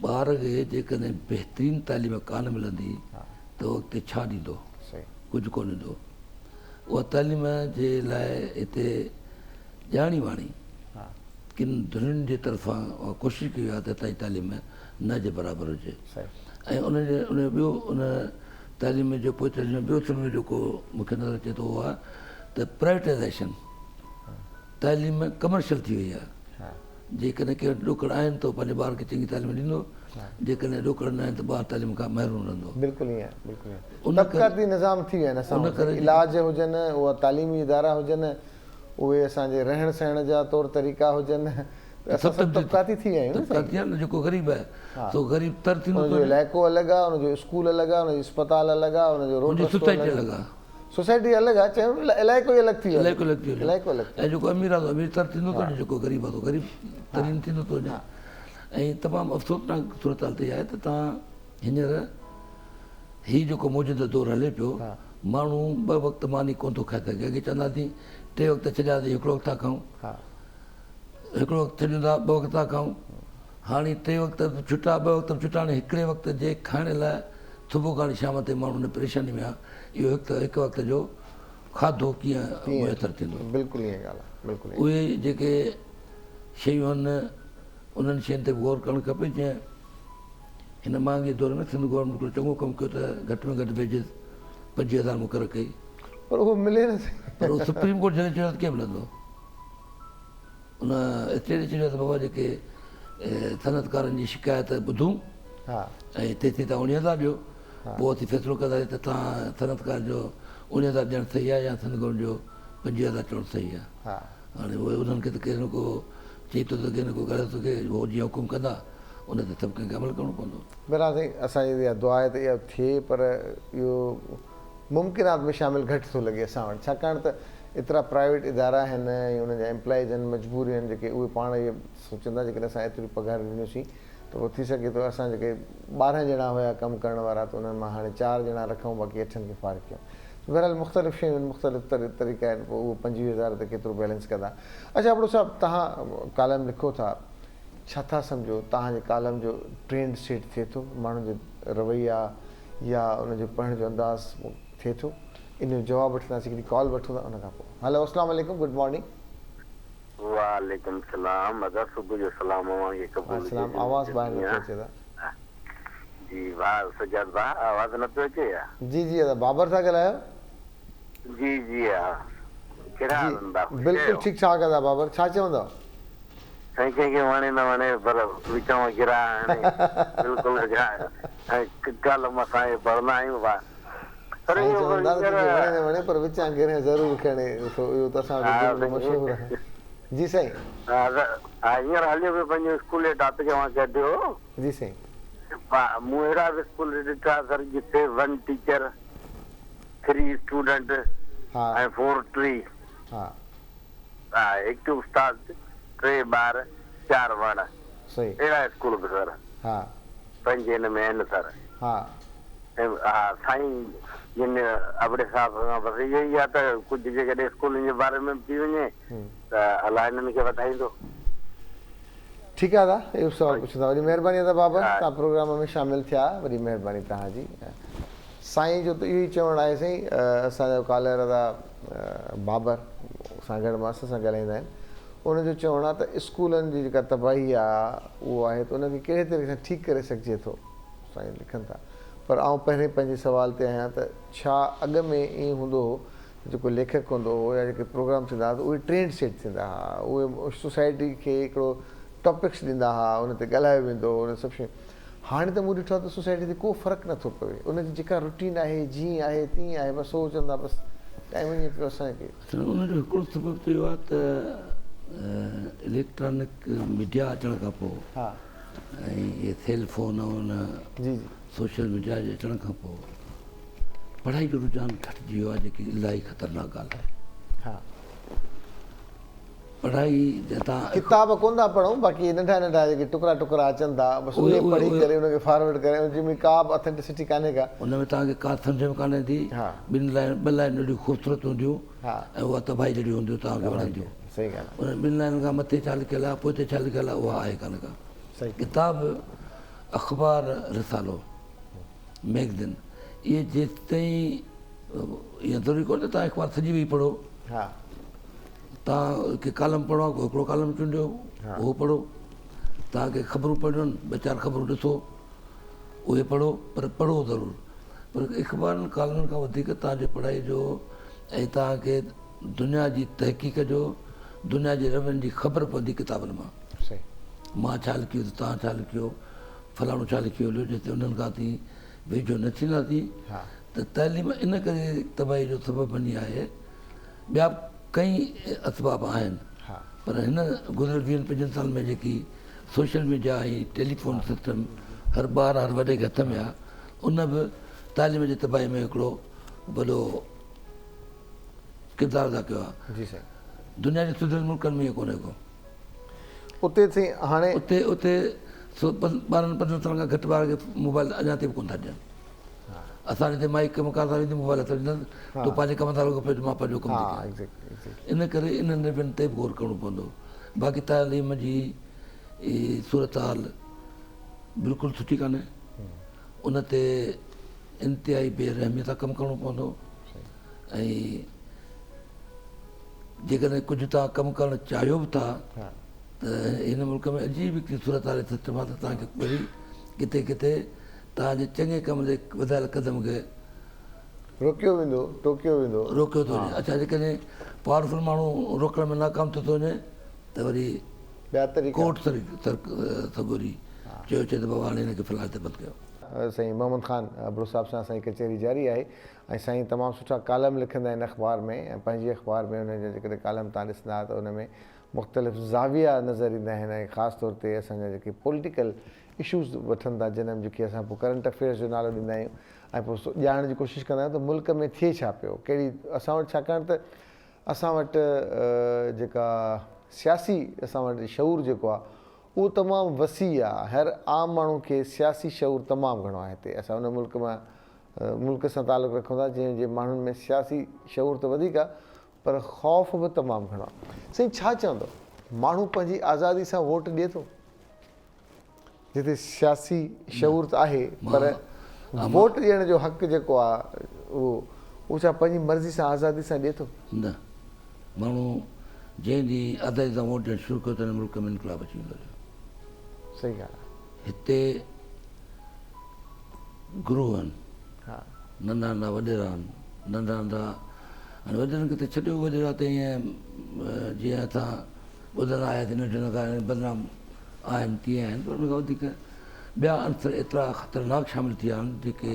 ॿार खे जेकॾहिं बहितरीनु तालीम कान मिलंदी त उहो अॻिते छा ॾींदो? कुझु कोन ॾींदो। उहा तालीम जे लाइ हिते ॼाणी वाणी किन धुनियुनि जे तरफ़ां उहा कोशिशि कई आहे त हितां जी तालीम न जे बराबरि हुजे। ऐं उन ॿियो उन तालीम जो पोइ ॿियो समय जेको मूंखे नज़र अचे थो उहो आहे त प्राइवेटाइज़ेशन। तालीम कमर्शियल थी वई आहे। जेकॾहिं के वटि ॾोकड़ आहिनि त पंहिंजे ॿार खे चङी तालीम ॾींदो, जेकॾहिं ॾोकड़ न आहिनि त ॿार तालीम खां महिरूम रहंदो। बिल्कुलु ईअं, बिल्कुलु तबक़ाती निज़ाम थी विया आहिनि। उन करे इलाज हुजनि, उहा तालीमी इदारा हुजनि, उहे असांजे रहण सहण जा तौर तरीक़ा हुजनि, तबक़ाती थी विया आहिनि। जेको ग़रीब आहे सो ग़रीब तर थींदो, हुनजो इलाइक़ो अलॻि आहे, हुनजो स्कूल अलॻि आहे, हुनजो अस्पताल अलॻि आहे, हुनजो रोड सोसाइटी अलॻि आहे, सोसाइटी अलॻि आहे, चयो इलाइक़ो ई अलॻि थी वियो, इलाइक़ो अलॻि थी वियो। इलाइक़ो अलॻि। ऐं जेको अमीर आहे अमीर तर थींदो थो वञे, जेको ग़रीब आहे ग़रीब तरीन थींदो थो वञे। ऐं तमामु अफ़सोसनाक सूरत हाल ते आहे त तव्हां हींअर हीउ जेको मौजूदा दौरु हले पियो, माण्हू ॿ वक़्त मानी कोन थो खाए सघे। अॻे चवंदासीं टे वक़्त छॾियासीं, हिकिड़ो वक़्तु था खाऊं, हिकिड़ो वक़्तु छॾियूं था, ॿ वक़्त था खाऊं। हाणे टे वक़्त छुटा, ॿ वक़्त छुटा, हाणे हिकिड़े वक़्त जे खाइण लाइ सुबुह खां शाम ताईं माण्हू हुन परेशानी में आहे। इहो हिकु वक़्त जो खाधो कीअं मुयसरु थींदो? बिल्कुलु ईअं ॻाल्हि आहे, बिल्कुलु। उहे जेके शयूं आहिनि उन्हनि शयुनि ते गौर करणु खपे। जीअं हिन महांगे दौर में सिंध गवर्नमेंट हिकिड़ो चङो कमु कयो त घटि में घटि वेजिस 25,000 मुक़ररु कई, पर उहो मिले नथी। पर उहो सुप्रीम कोर्ट जॾहिं चयो त कीअं मिलंदो? उन स्टेट चयो त बाबा जेके सनतकारनि जी शिकायत ॿुधूं ऐं तेसीं तव्हां 19,000 ॾियो, पोइ असीं फ़ैसिलो कंदासीं त तव्हां सनतकार जो 19,000 ॾियणु सही आहे या सिंध गवर्नमेंट जो 25,000 चवणु सही आहे। हाणे उहे उन्हनि खे त केर न को चई थो त केर न को ग़लति थो थिए, उहो जीअं हुकुम कंदा उन ते सभु कंहिंखे अमल करिणो पवंदो। बराबरि साईं, असांजी इहा दुआ आहे त इहा थिए, पर इहो मुमकिनात में शामिलु घटि थो लॻे असां वटि, छाकाणि त एतिरा प्राइवेट इदारा आहिनि ऐं उन्हनि जा एम्प्लॉइज़ आहिनि, मजबूरियूं आहिनि, जेके उहे पाण इहे सोचंदा जेकॾहिं असां एतिरी पघार ॾिनोसीं त पोइ थी सघे थो असां जेके 12 ॼणा हुया कमु करण वारा त उन्हनि मां हाणे 4 ॼणा रखूं, बाक़ी 8 खे फारिग कयूं। बहरहाल मुख़्तलिफ़ शयूं आहिनि, मुख़्तलिफ़ तरीक़ा आहिनि, पोइ उहो 25,000 ते केतिरो बैलेंस कंदा। अच्छा अब्दुल साहब, तव्हां कालम लिखो था, छा था सम्झो तव्हांजे कालम जो ट्रेंड सेट थिए थो, माण्हुनि जो रवैया या उनजो पढ़ण जो अंदाज़ थिए थो? इन जो जवाबु वठंदासीं, हिकिड़ी कॉल वठूं था उन खां पोइ। हेलो, अस्सलाम वालेकुम, गुड मॉर्निंग। वालेकुम सलाम। अदा सुबह जो सलाम ये कबूल अस्सलाम आवाज़ ॿाहिरि नथो अचे था। जी वाह सजाद भाउ आवाज़ नथो अचे या? जी जी दादा बाबर था ॻाल्हायो? जी जी हा कहिड़ा हाल आहिनि भाउ? बिल्कुलु ठीकु ठाक आहे दादा बाबर, छा चवंदव? साईं कंहिंखे वणे न वणे पर विच में गिरा हाणे बिल्कुलु कल्ह मथां पढ़ंदा आहियूं भाउ। पर साईं इहो चवंदा हींअर वणे न वणे पर विचां गिरे ज़रूरु खणे, इहो त असां हा, वटि मशहूरु आहे। जी साईं। हींअर हलियो पियो पंहिंजो स्कूल जे टॉपिक मां कढियो। जी साईं। मूं अहिड़ा बि स्कूल ॾिठा सर जिते 1 टीचर 3 स्टूडेंट हा ऐं 4 ट्री, हा हिकु उस्ताद 3 ॿार 4 वण, सही अहिड़ा स्कूल बि सर हा पंहिंजे हिन में आहिनि सर। हा ऐं हा साईं जिन अबड़े साहब खां बसि इहो ई आहे त कुझु जेकॾहिं स्कूलनि जे बारे में थी वञे त अलाह हिननि खे वधाईंदो। ठीकु आहे दादा, इहो सवालु पुछंदा, वॾी महिरबानी आहे बाबर, तव्हां प्रोग्राम में शामिलु थिया, वॾी महिरबानी तव्हांजी। साईं जो त इहो ई चवणु आहे साईं, असांजो कॉलर दादा बाबर सां गॾु मां सां ॻाल्हाईंदा आहिनि, उनजो चवणु आहे त स्कूलनि जी जेका तबाही आहे उहो आहे त उनखे कहिड़े तरीक़े सां ठीकु करे सघिजे थो, साईं लिखनि था। पर आउं पहिरें पंहिंजे सवाल ते आहियां त छा अॻु में ईअं हूंदो हो जेको लेखक हूंदो हो या जेके प्रोग्राम थींदा हुआ त उहे ट्रेंड सेट थींदा हुआ, उहे सोसाइटी खे हिकिड़ो टॉपिक्स ॾींदा हुआ, उन ते ॻाल्हायो वेंदो हो, उन सभु शयूं। हाणे त मूं ॾिठो आहे त सोसाइटी ते को फ़र्क़ु नथो पवे, उनजी जेका रूटीन आहे जीअं आहे तीअं आहे, बसि उहो चवंदा बसि टाइम वञे पियो असांखे। उनजो हिकिड़ो सबबु त इहो आहे त इलेक्ट्रॉनिक मीडिया अचण खां पोइ हा ऐं इहे सेल फोन ऐं जी जी सोशल मीडिया जे अचण खां पोइ पढ़ाई जो रुझान घटिजी वियो आहे, जेकी इलाही ख़तरनाक ॻाल्हि आहे। हा पढ़ाई तव्हां किताब कोन था पढ़ूं, बाक़ी नंढा नंढा जेके टुकड़ा टुकड़ा अचनि था बसि उहे पढ़ी करे उनखे फॉरवर्ड करे, उनमें का बि ऑथेंटिसिटी कान्हे का। उन में तव्हांखे का सम्झ में कान्हे थी, हा। ॿ लाइनूं ॾाढियूं ख़ूबसूरत हूंदियूं हा ऐं उहा तबाही जहिड़ियूं हूंदियूं तव्हांखे वणंदियूं। सही ॻाल्हि उन 2 लाइनुनि खां मथे छा लिखियलु आहे, पोइ छा लिखियलु आहे, उहा आहे कान का। आहे, सही किताब, अख़बार, रिसालो, मैगज़ीन, इहे जेसि ताईं ईअं ज़रूरी कोन्हे तव्हां अख़बार सॼी वेही पढ़ो, हा तव्हांखे कालम पढ़ो आहे, हिकिड़ो कालम चूंडियो उहो पढ़ो, तव्हांखे ख़बरूं पढ़ियूं आहिनि 2-4 ख़बरूं ॾिसो उहे पढ़ो, पर पढ़ो ज़रूरु। पर अख़बारनि कालमनि खां वधीक तव्हांजे पढ़ाई जो ऐं तव्हांखे दुनिया जी तहक़ीक़ जो, दुनिया जे रवनि जी ख़बर पवंदी किताबनि मां। सही मां छा लिखियो त तव्हां छा लिखियो, फलाणो छा लिखियो हलियो, जेसिताईं उन्हनि खां थी वेझो न थींदासीं हा त तइलीम इन करे तबाही जो सबबु बनी आहे। ॿिया कई असबाब आहिनि, हा पर हिन गुज़िरियल 20-25 साल में जेकी सोशल मीडिया ऐं टेलीफोन सिस्टम हर ॿार हर वॾे खे हथ में आहे, उन बि तालीम जी तबाही में हिकिड़ो वॾो किरदारु अदा कयो आहे। जी साईं। दुनिया जे सुधियल मुल्कनि में इहो कोन्हे को। उते साईं हाणे उते उते 12-15 साल खां घटि ॿार खे मोबाइल अञा ताईं बि कोन था ॾियनि। असां हिते माई कमकार सां वेंदी मोबाइल हथ ॾींदसि, तो पंहिंजे कम सां लॻो पियो, मां पंहिंजो कमु हा थी कयां। एग्ज़ैक्टली इन करे इन्हनि ॿिनि ते बि गौर करिणो पवंदो। बाक़ी तालीम जी सूरत हाल बिल्कुलु सुठी कान्हे, उन ते इंतिहाई बेरहमीअ सां कमु करिणो पवंदो। ऐं जेकॾहिं कुझु तव्हां कमु करणु चाहियो बि था त हिन मुल्क में अजीब हिकिड़ी सूरत हाल सिस्टम आहे त तव्हांखे वरी किथे किथे तव्हांजे चङे कम जे वधायल क़दम खे रोकियो वेंदो, टोकियो वेंदो। रोकियो थो वञे। अच्छा, जेकॾहिं पावरफुल माण्हू रोकण में नाकाम थो वञे त वरी ॿिया तरीक़ा कोर्ट सगोरी चयो त बाबा हाणे हिनखे फ़िलहाल ते बंदि कयो। साईं मोहम्मद ख़ान अबड़ो साहिब सां असांजी कचहरी जारी आहे ऐं साईं तमामु सुठा कालम लिखंदा आहिनि अख़बार में, ऐं पंहिंजी अख़बार में हुनजा जेकॾहिं कालम तव्हां ॾिसंदा त उन में मुख़्तलिफ़ ज़ाविया नज़र ईंदा आहिनि ऐं ख़ासि तौर ते असांजा जेके पॉलिटिकल इशूज़ वठनि था, जिन में जेके असां पोइ करंट अफेयर्स जो नालो ॾींदा आहियूं ऐं पोइ ॼाणण जी कोशिशि कंदा आहियूं त मुल्क में थिए छा पियो, कहिड़ी असां वटि, छाकाणि त असां वटि जेका सियासी असां वटि शऊर जेको आहे उहो तमामु वसी आहे। हर आम माण्हू खे सियासी शऊर तमामु घणो आहे हिते। असां उन मुल्क मां मुल्क सां तालुक़ु रखूं था जंहिं जे माण्हुनि में सियासी शऊर त वधीक आहे पर ख़ौफ़ बि तमामु घणो आहे। साईं छा चवंदो, माण्हू पंहिंजी आज़ादी सां वोट ॾिए थो? जिते सियासी शऊर त आहे पर वोट ॾियण जो हक़ जेको आहे उहो छा पंहिंजी मर्ज़ी सां आज़ादी सां ॾिए थो? न, माण्हू जंहिं ॾींहुं आज़ादी सां वोट ॾियणु शुरू कयो त हिन मुल्क में इनकलाब अची वेंदो रहियो। सही ॻाल्हि आहे। हिते गुरू आहिनि, हा नंढा नंढा वॾेरा आहिनि, नंढा नंढा हाणे वॾेरनि खे त छॾियो, वॾेरा त ईअं जीअं असां ॿुधंदा आयासीं नंढे नंढा बदनाम आहिनि तीअं आहिनि, पर उन खां वधीक ॿिया अंसर एतिरा ख़तरनाक शामिल थी विया आहिनि जेके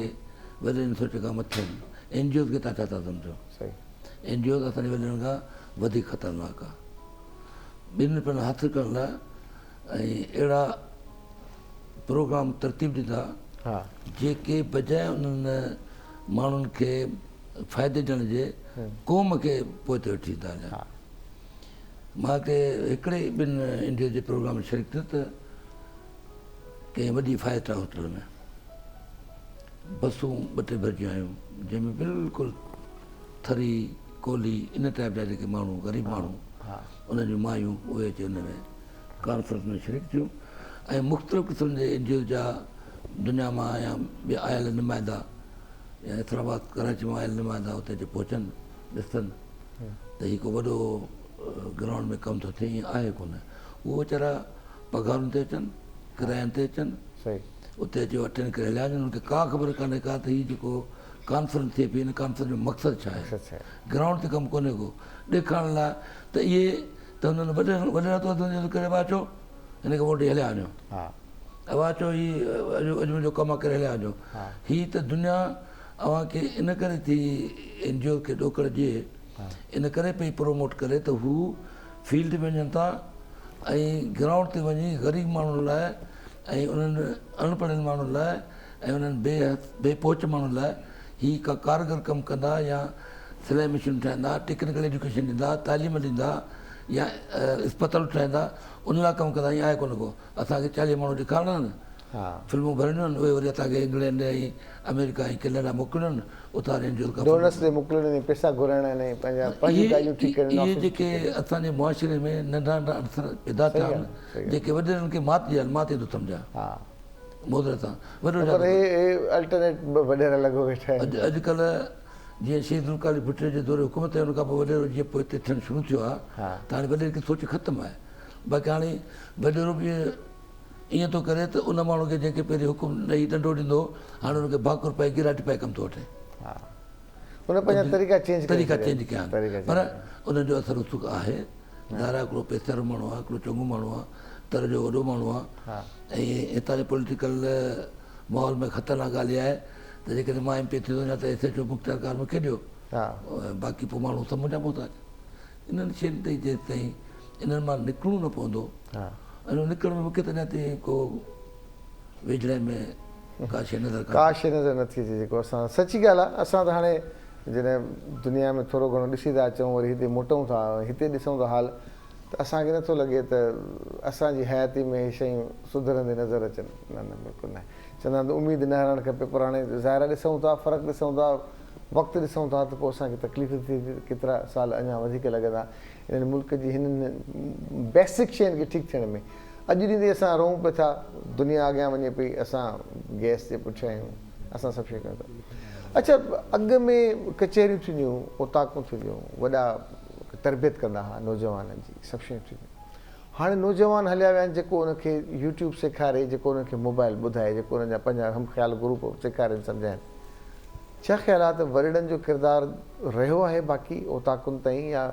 वॾेरनि सोचे खां मथे आहिनि। NGOs खे तव्हां छा था सम्झो? सही। NGOs असांजे वॾेरनि खां वधीक ख़तरनाक आहे। ॿिनि रुपयनि हासिलु करण लाइ ऐं अहिड़ा प्रोग्राम तरतीब ॾींदा हा जेके बजाए उन्हनि माण्हुनि खे फ़ाइदे ॾियण जे क़ौम खे पोइ ते वठी ईंदा हलिया। हा मां हिकिड़े ॿिनि NGO जे प्रोग्राम में शरीक थियो त कंहिं वॾी 5 स्टार होटल में बसूं 2-3 भरिजियूं आयूं, जंहिंमें बिल्कुलु थरी कोली इन टाइप जा जेके माण्हू ग़रीब माण्हू उन्हनि जूं मायूं उहे अची उन में कॉन्फ्रेंस में शरीक थियूं ऐं मुख़्तलिफ़ क़िस्म जे NGO जा दुनिया मां या ॿिया आयल नुमाइंदा या हैदराबाद कराची मां आयल नुमाइंदा उते अची पहुचनि ॾिसनि त हीउ को वॾो ग्राउंड में कमु थो थिए, ईअं आहे कोन। उहे वीचारा पघारुनि ते अचनि, किरायनि ते अचनि, सही। उते अची अटेंड करे हलिया वञनि, उनखे का ख़बर कान्हे का त हीउ जेको कॉन्फ्रेंस थिए पई हिन कॉन्फ्रेंस जो मक़सदु छा आहे, ग्राउंड ते कमु कोन्हे को ॾेखारण लाइ त इहे त हुननि वॾेरा तो करे अचो हिन खे वोट ॾेई हलिया वञो, हा अवा अचो हीउ अॼु मुंहिंजो कमु आहे करे हलिया वञो। हीअ त दुनिया अव्हां खे इन करे थी NGO खे ॾोकड़ ॾिए, इन करे पई प्रोमोट करे त हू फील्ड में वञनि था ऐं ग्राउंड ते वञी ग़रीब माण्हुनि लाइ ऐं उन्हनि अनपढ़ियल माण्हुनि लाइ ऐं उन्हनि बेपहुच माण्हुनि लाइ हीअ का कारगर कमु कंदा या सिलाई मशीन ठाहींदा, टेक्निकल एजुकेशन ॾींदा, तालीम ॾींदा या अस्पताल ठाहींदा, उन लाइ कमु कंदा। ईअं आहे कोन को असांखे 40 माण्हू ॾेखारणा आहिनि, हा फिल्मूं भरणियूं आहिनि, उहे वरी असांखे इंग्लैंड ऐं अमेरिका ऐं कैनेडा मोकिलियूं आहिनि, उतां NGO डोनर्स ॾे मोकिलण ऐं पैसा घुराइणा आहिनि ऐं पंहिंजा पंहिंजी ॻाल्हियूं ठीकु करणु। इहे जेके असांजे मुआशिरे में नंढा नंढा अवसर पैदा थिया आहिनि जेके वॾेरनि खे मात ॾियनि, मां थी थो सम्झां हा मोदर सां वॾो पर हे अल्टरनेट वॾेरा लॻो वेठा आहिनि। अॼुकल्ह जीअं शहीद ज़ुल्फ़कार अली भुट्टो जे दौरे हुकूमत हुन खां पोइ वॾेरो जीअं पोइ हिते थियणु शुरू थियो आहे त हाणे वॾेरे खे सोच ख़तमु आहे। बाक़ी हाणे वॾेरो बि ईअं थो करे त उन माण्हू खे जंहिंखे पहिरीं हुकुम ॾेई ॾंडो ॾींदो हाणे हुनखे भाकुर पाए गिराटी पाए कमु थो वठे। हा हुन पंहिंजा तरीक़ा चेंज कया आहिनि, पर उनजो असरु उत्सुक आहे। ज़ाहिर आहे हिकिड़ो पैसेवारो माण्हू आहे, हिकिड़ो चङो माण्हू आहे, तर जो वॾो माण्हू आहे ऐं हितां जे पॉलिटिकल माहौल में ख़तरनाक ॻाल्हि आहे त जेकॾहिं मां MP थी वञा त SHO मुख़्तियार कार मूंखे ॾियो, बाक़ी पोइ माण्हू सभु मुंहिंजा मोहताज। इन्हनि शयुनि ते जेसि ताईं इन्हनि मां निकिरणो न पवंदो ऐं निकिरण में मूंखे त अञा ताईं को वेझड़े में का शइ नज़र नथी अचे। जेको असां सची ॻाल्हि आहे, असां त हाणे जॾहिं दुनिया में थोरो घणो ॾिसी था अचूं, वरी हिते मोटूं था, हिते ॾिसूं था हाल, त असांखे नथो लॻे त असांजी हयाती में इहे शयूं सुधरंदे नज़र अचनि। न न बिल्कुलु न आहे। चवंदा आहिनि त उमेदु न हारणु खपे, पर हाणे ज़ाहिर ॾिसूं था, फ़र्क़ु ॾिसूं था, वक़्तु ॾिसूं था त पोइ असांखे तकलीफ़ थी केतिरा साल अञा वधीक लॻंदा हिननि मुल्क जी हिननि बेसिक शयुनि खे ठीकु थियण में। अॼु ॾींहुं असां रहूं पिया था, दुनिया अॻियां वञे पई, असां गैस जे पुठियां आहियूं, असां सभु शइ कयूं था। अच्छा, अॻु में कचहरियूं थींदियूं, ओताकूं थींदियूं, वॾा तरबियत कंदा हुआ नौजवाननि जी, सभु शयूं थींदियूं। हाणे नौजवान हलिया विया आहिनि जेको उनखे YouTube सेखारे, जेको उनखे मोबाइल ॿुधाए, जेको उनजा पंहिंजा हम ख़्याल ग्रुप सेखारनि सम्झाइनि। छा ख़्याल आहे त वॾनि जो किरदारु रहियो आहे बाक़ी ओताकुनि ताईं, या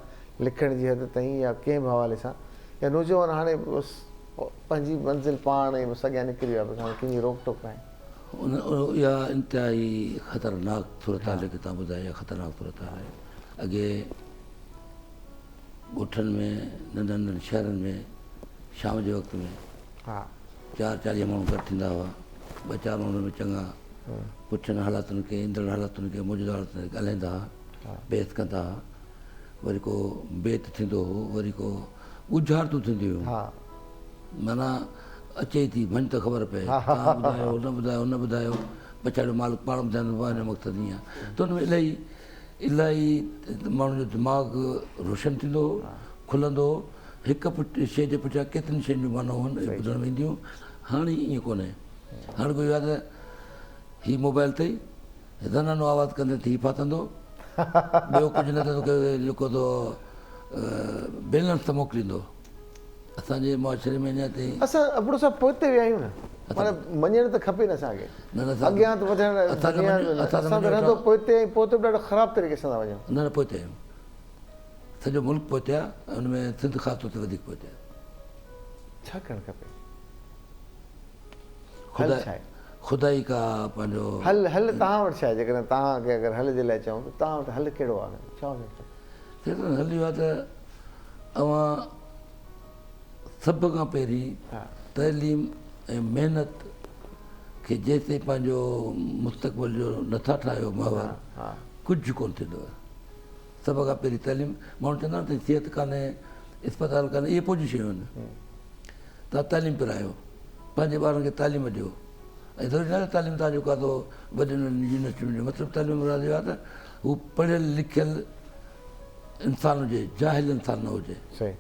लिखण जी हद ताईं, या कंहिं बि हवाले सां, या नौजवान हाणे बसि पंहिंजी मंज़िल पाण ऐं बसि अॻियां निकिरी विया, बसि हाणे कंहिंजी रोक टोक आहे? इहा इंतिहाई ख़तरनाक सूरत हाल जेके तव्हां ॿुधायो, इहा ख़तरनाक सूरत हाल आहे। अॻे ॻोठनि में, नंढनि नंढनि शहरनि में शाम जे वक़्त में 40 माण्हू गॾु थींदा हुआ, 2-4 माण्हू में चङा पुठियनि हालातुनि खे, ईंदड़ हालातुनि खे, मौजूदा हालातुनि खे ॻाल्हाईंदा हुआ, बहस कंदा हुआ। वरी को बेत थींदो हो, वरी को ॻुझारतूं थींदियूं हुयूं, माना अचे थी वञ त ख़बर पए, तव्हां ॿुधायो, हुन ॿुधायो, हुन ॿुधायो, पछाड़ियो मालिक पाण ॿुधाईंदो आहे, हिन मक़सदु ईअं आहे। त हुन में इलाही माण्हुनि जो दिमाग़ु रोशन थींदो हो, खुलंदो हो, हिकु शइ जे पुठियां केतिरनि शयुनि जूं माना ॿुधण में ईंदियूं। हाणे ईअं कोन्हे, हाणे कोई यादि हीउ मोबाइल अथई, ज़नानो आवाज़ु कंदे त हीउ फाथंदो, ॿियो कुझु न त तोखे जेको थो बैलेंस त मोकिलींदो असांजे मुआशरे में अञा ताईं असां अबड़ो सां पोइते विया आहियूं न, माना मञणु त खपे न असांखे, न न असां अॻियां त वधण असां त दुनिया मञूं- में असां त असां त मञूं रहंदो था। पोइते ऐं पोइ त बि ॾाढो ख़राबु तरीक़े सां था वञूं। न न पहुते आहियूं सॼो मुल्क पहुते आहे हुनमें सिंध ख़ासि तौर ते वधीक पहुते आहे छा करणु खपे? ख़ुदा हल छा आहे? ख़ुदाई का पंहिंजो हल हल तव्हां वटि छा आहे? जेकॾहिं तव्हांखे अगरि हल जे लाइ चऊं त तव्हां वटि हल कहिड़ो आहे? छा हल इहो आहे त अवां सभ खां पहिरीं हा तइलीम ऐं महिनत खे जेसिताईं पंहिंजो मुस्तक़बिल जो नथा ठाहियो माहौल हा कुझु कोन थींदो आहे। सभ खां पहिरीं तइलीम, माण्हू चवंदा आहिनि त सिहत कान्हे इस्पताल कान्हे, इहे पोइ जी शयूं आहिनि। तव्हां तालीम पिरायो, पंहिंजे ॿारनि खे तालीम ॾियो ऐं ज़रूरी न आहे तालीम तव्हां जेको आहे वॾनि यूनिवर्सिटियुनि जो मतिलबु तालीम मुराद इहो आहे त हू पढ़ियल लिखियल इंसान हुजे, जाहिल इंसान न हुजे। सही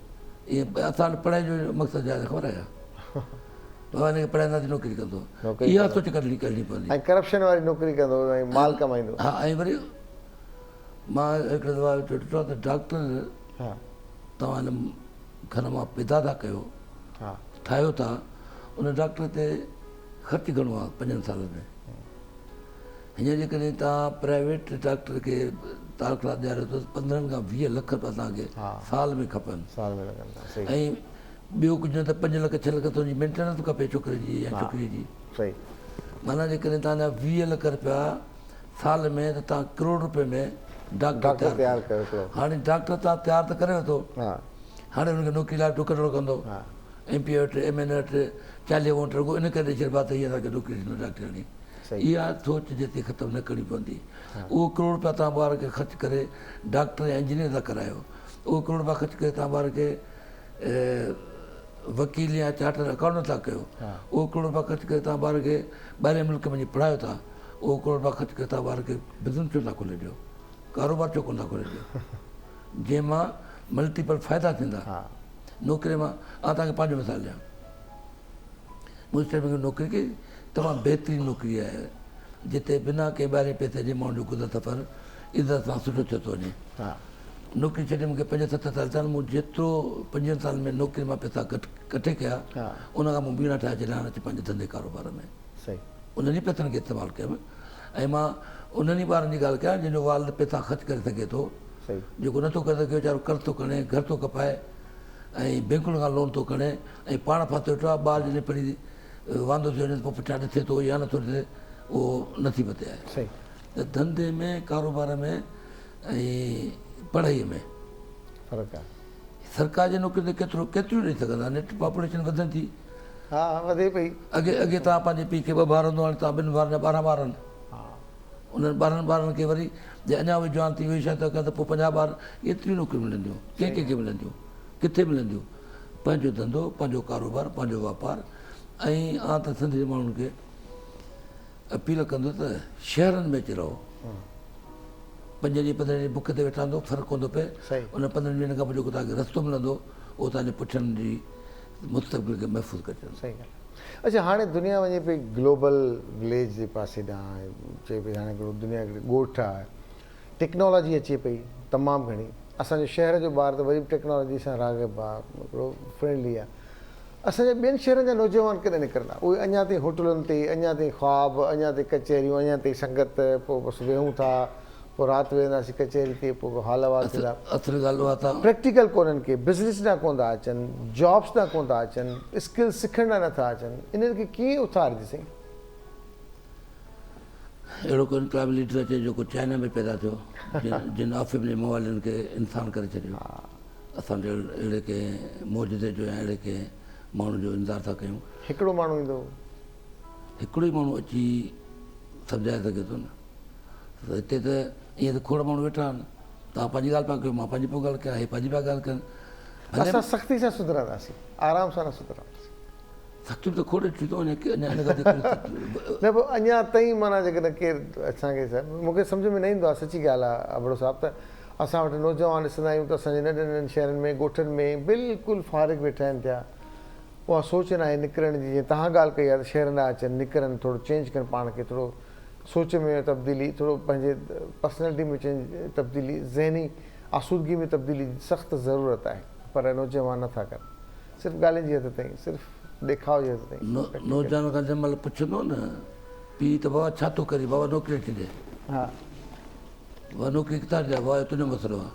ईअं असां पढ़ाई जो मक़सदु छा आहे ख़बर आहे छा? बाबा हिनखे पढ़ाईंदासीं नौकिरी कंदो, नौकिरी इहा सोच करणी पवंदी। ऐं करप्शन वारी नौकिरी कंदो ऐं माल कमाईंदो। हा ऐं वरी मां हिकिड़े दफ़ा ॾिठो आहे त डॉक्टर हा तव्हां हिन घर मां पैदा था कयो, हा ठाहियो था, उन डॉक्टर ते ख़र्चु घणो आहे 5 सालनि में। हींअर जेकॾहिं तव्हां प्राइवेट डॉक्टर खे दाख़िला ॾियारियो त 15 खां 20 लख रुपया तव्हांखे हा। साल में खपनि साल में लॻंदा। सही ऐं ॿियो कुझु न त 5 लख 6 लख तुंहिंजी मेंटेनेंस खपे छोकिरे जी या हा। छोकिरीअ जी। सही माना जेकॾहिं तव्हांजा 20 लख रुपया साल में त तव्हां करोड़ रुपए में डॉक्टर डॉक्टर तयारु कयो हिकिड़ो। हाणे डॉक्टर तव्हां तयारु त करे वठो, हा हाणे हुनखे नौकिरी लाइ ॾुकड़ो कंदो, हा MP वटि MN वटि 40 वोट रुॻो इन करे ॾेई छॾिबा त हीअ असांखे नौकिरी ॾिनो डॉक्टरनी। सही इहा सोच जेतिरी ख़तमु न करणी पवंदी। उहो करोड़ रुपया तव्हां ॿार खे ख़र्चु करे डॉक्टर या इंजीनियर था करायो, उहो करोड़ रुपया ख़र्चु करे तव्हां ॿार खे वकील या चार्टर अकाउंटेंट था कयो, उहो करोड़ रुपया ख़र्चु करे तव्हां ॿार खे ॿाहिरि मुल्क में वञी पढ़ायो था, उहो करोड़ रुपया ख़र्चु करे तव्हां ॿार खे बिज़नेस छो था खोले ॾियो, कारोबार छो कोन था खोले ॾियो, जंहिंमां मल्टीपल फ़ाइदा थींदा। हा नौकिरी मां तव्हांखे पंहिंजो मिसाल ॾियां, मुंहिंजी तरफ़ में नौकिरी की तमामु बहितरीनु नौकिरी आहे जिते बिना कंहिं ॿाहिरि पैसे जे माण्हू जो गुज़र सफ़र इज़त सां सुठो थियो थो वञे। हा नौकिरी छॾे मूंखे 5-7 साल थिया, मूं जेतिरो 5 साल में नौकिरी मां पैसा कठे कया, हा उनखां मूं ॿीणा ठाहे छॾिया हाणे पंहिंजे धंधे कारोबार में। सही उन्हनि पैसनि खे इस्तेमालु कयुमि ऐं मां उन्हनि ॿारनि जी ॻाल्हि कयां जंहिंजो वाल पैसा ख़र्चु करे सघे थो, सही जेको नथो करे सघे वीचारो कर्ज़ थो खणे, घर थो कपाए ऐं बैंकुनि खां लोन थो खणे ऐं पाण फाथे वेठो आहे। ॿार जॾहिं पढ़ी वांदो थी वञे पोइ पुठियां ॾिसे थो या नथो ॾिसे, उहो नथी पते आहे। सही त धंधे में, कारोबार में ऐं पढ़ाईअ में फ़र्क़ु आहे। सरकार जे नौकिरी ते केतिरियूं ॾेई सघंदा, नेट पॉपुलेशन वधनि थी। हा वधे पई। अॻे तव्हां पंहिंजे पीउ खे 2 ॿार हूंदो, हाणे तव्हां 2 ॿारनि जा 12 ॿार आहिनि। हा उन्हनि 12 ॿारनि खे वरी जे अञा उहे जवान थी वई छा त कनि त पोइ 50 ॿार, एतिरियूं नौकिरियूं मिलंदियूं, कंहिंखे मिलंदियूं, किथे मिलंदियूं? पंहिंजो धंधो, पंहिंजो कारोबार, पंहिंजो वापारु। ऐं आउं त सिंध जे माण्हुनि खे अपील कंदो त शहरनि में अची रहो, 5 ॾींहं 15 ॾींहं बुख ते वेठा हूंदो, फ़र्क़ु कोन थो पए। सही उन 15 ॾींहंनि खां पोइ जेको तव्हांखे रस्तो मिलंदो उहो तव्हांजे पुठियनि जी मुस्तक़बिल खे महफ़ूज़ करे छॾींदो। सही ॻाल्हि आहे। अच्छा हाणे दुनिया वञे पई ग्लोबल विलेज जे पासे ॾांहुं, चए पई हाणे हिकिड़ो दुनिया हिकिड़ी ॻोठ आहे, टेक्नोलॉजी अचे पई तमामु घणी। असांजे शहर जो ॿार त वरी बि टेक्नोलॉजी सां राग़िब आहे, हिकिड़ो फ्रेंडली आहे। असांजे ॿियनि शहरनि जा नौजवान कॾहिं निकिरंदा, उहे अञा ताईं होटलुनि ते, अञा ताईं ख़्वाब, अञा ताईं कचहरियूं, अञा ताईं संगत, पोइ बसि वेहूं था, पोइ राति वेंदासीं कचहरी ते, पोइ हाल अहिवाल थींदा। असुल ॻाल्हि उहा त प्रैक्टिकल कोन्हनि खे, बिज़नेस ॾांहुं कोन था अचनि, जॉब्स ॾांहुं कोन था अचनि, स्किल्स सिखण लाइ नथा अचनि, इन्हनि खे कीअं उथारिजे साईं? अहिड़ो को इनकलाबी लीडर अचे जेको चाइना में पैदा थियो, जिन आफ़िबले मोबाइलनि खे इंसान करे छॾियो। असां अहिड़े कंहिं मौजूदे जो या अहिड़े कंहिं माण्हू जो इंतज़ारु था कयूं। हिकिड़ो माण्हू ईंदो, हिकिड़ो ई माण्हू अची सम्झाए सघे थो न। त हिते त ईअं त खोड़ माण्हू वेठा आहिनि, तव्हां पंहिंजी ॻाल्हि पिया कयो, मां पंहिंजी पियो ॻाल्हि कयां, हे पंहिंजी पिया ॻाल्हि कनि। असां सख़्ती सां सुधरंदासीं, आराम सां न सुधरंदासीं। सख़्ती त खोड़ थी थो वञे की अञा हिन खां न पोइ अञा ताईं माना जेकॾहिं केरु असांखे मूंखे सम्झ में न ईंदो आहे, सची ॻाल्हि आहे अबड़ो साहिबु, त असां वटि नौजवान ॾिसंदा आहियूं त असांजे नंढनि नंढनि शहरनि में, ॻोठनि में बिल्कुलु फारिग वेठा आहिनि थिया। उहा सोच न आहे निकिरण जी, जीअं तव्हां ॻाल्हि कई आहे त शहर न अचनि, निकिरनि, थोरो चेंज कनि पाण खे, थोरो सोच में तब्दीली, थोरो पंहिंजे पर्सनैलिटी में चेंज तब्दीली, ज़हनी आसूदगी में तब्दीली जी सख़्तु ज़रूरत आहे। पर पर नौजवान नथा कनि सिर्फ़ु ॻाल्हियुनि जी हद ताईं सिर्फ़ु ॾेखाव जी हद ताईं नौजवान खां जंहिं महिल पुछंदो न पीउ त बाबा छा थो करे बाबा नौकिरी थी ॾे हा बाबा नौकिरी किथां ॾिया बाबा तुंहिंजो मसइलो आहे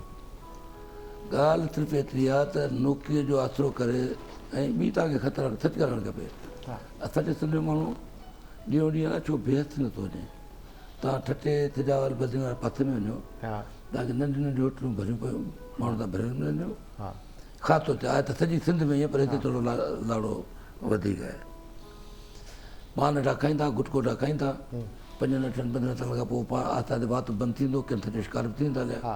ॻाल्हि सिर्फ़ु एतिरी आहे त नौकिरीअ जो आसिरो करे ऐं ॿी तव्हांखे ख़तरा सच ॻाल्हाइणु खपे हा असांजे सिंध में माण्हू ॾींहों ॾींहुं आहे छो बेहस नथो वञे तव्हां ठटे तिजावल बदिन वारे पासे में वञो हा तव्हांखे नंढियूं नंढियूं होटलूं भरियूं पियूं माण्हू तव्हां भरियल मिलंदियूं हा ख़ासि तौर ते आहे त सॼी सिंध में ईअं पर हिते थोरो लाड़ो वधीक आहे पान वेठा खाईंदा गुटको वेठा खाईंदा 5 10 15 साल खां पोइ आहिस्ते आहिस्ते वात बंदि थींदो कंहिं जो शिकार बि थींदा हलिया हा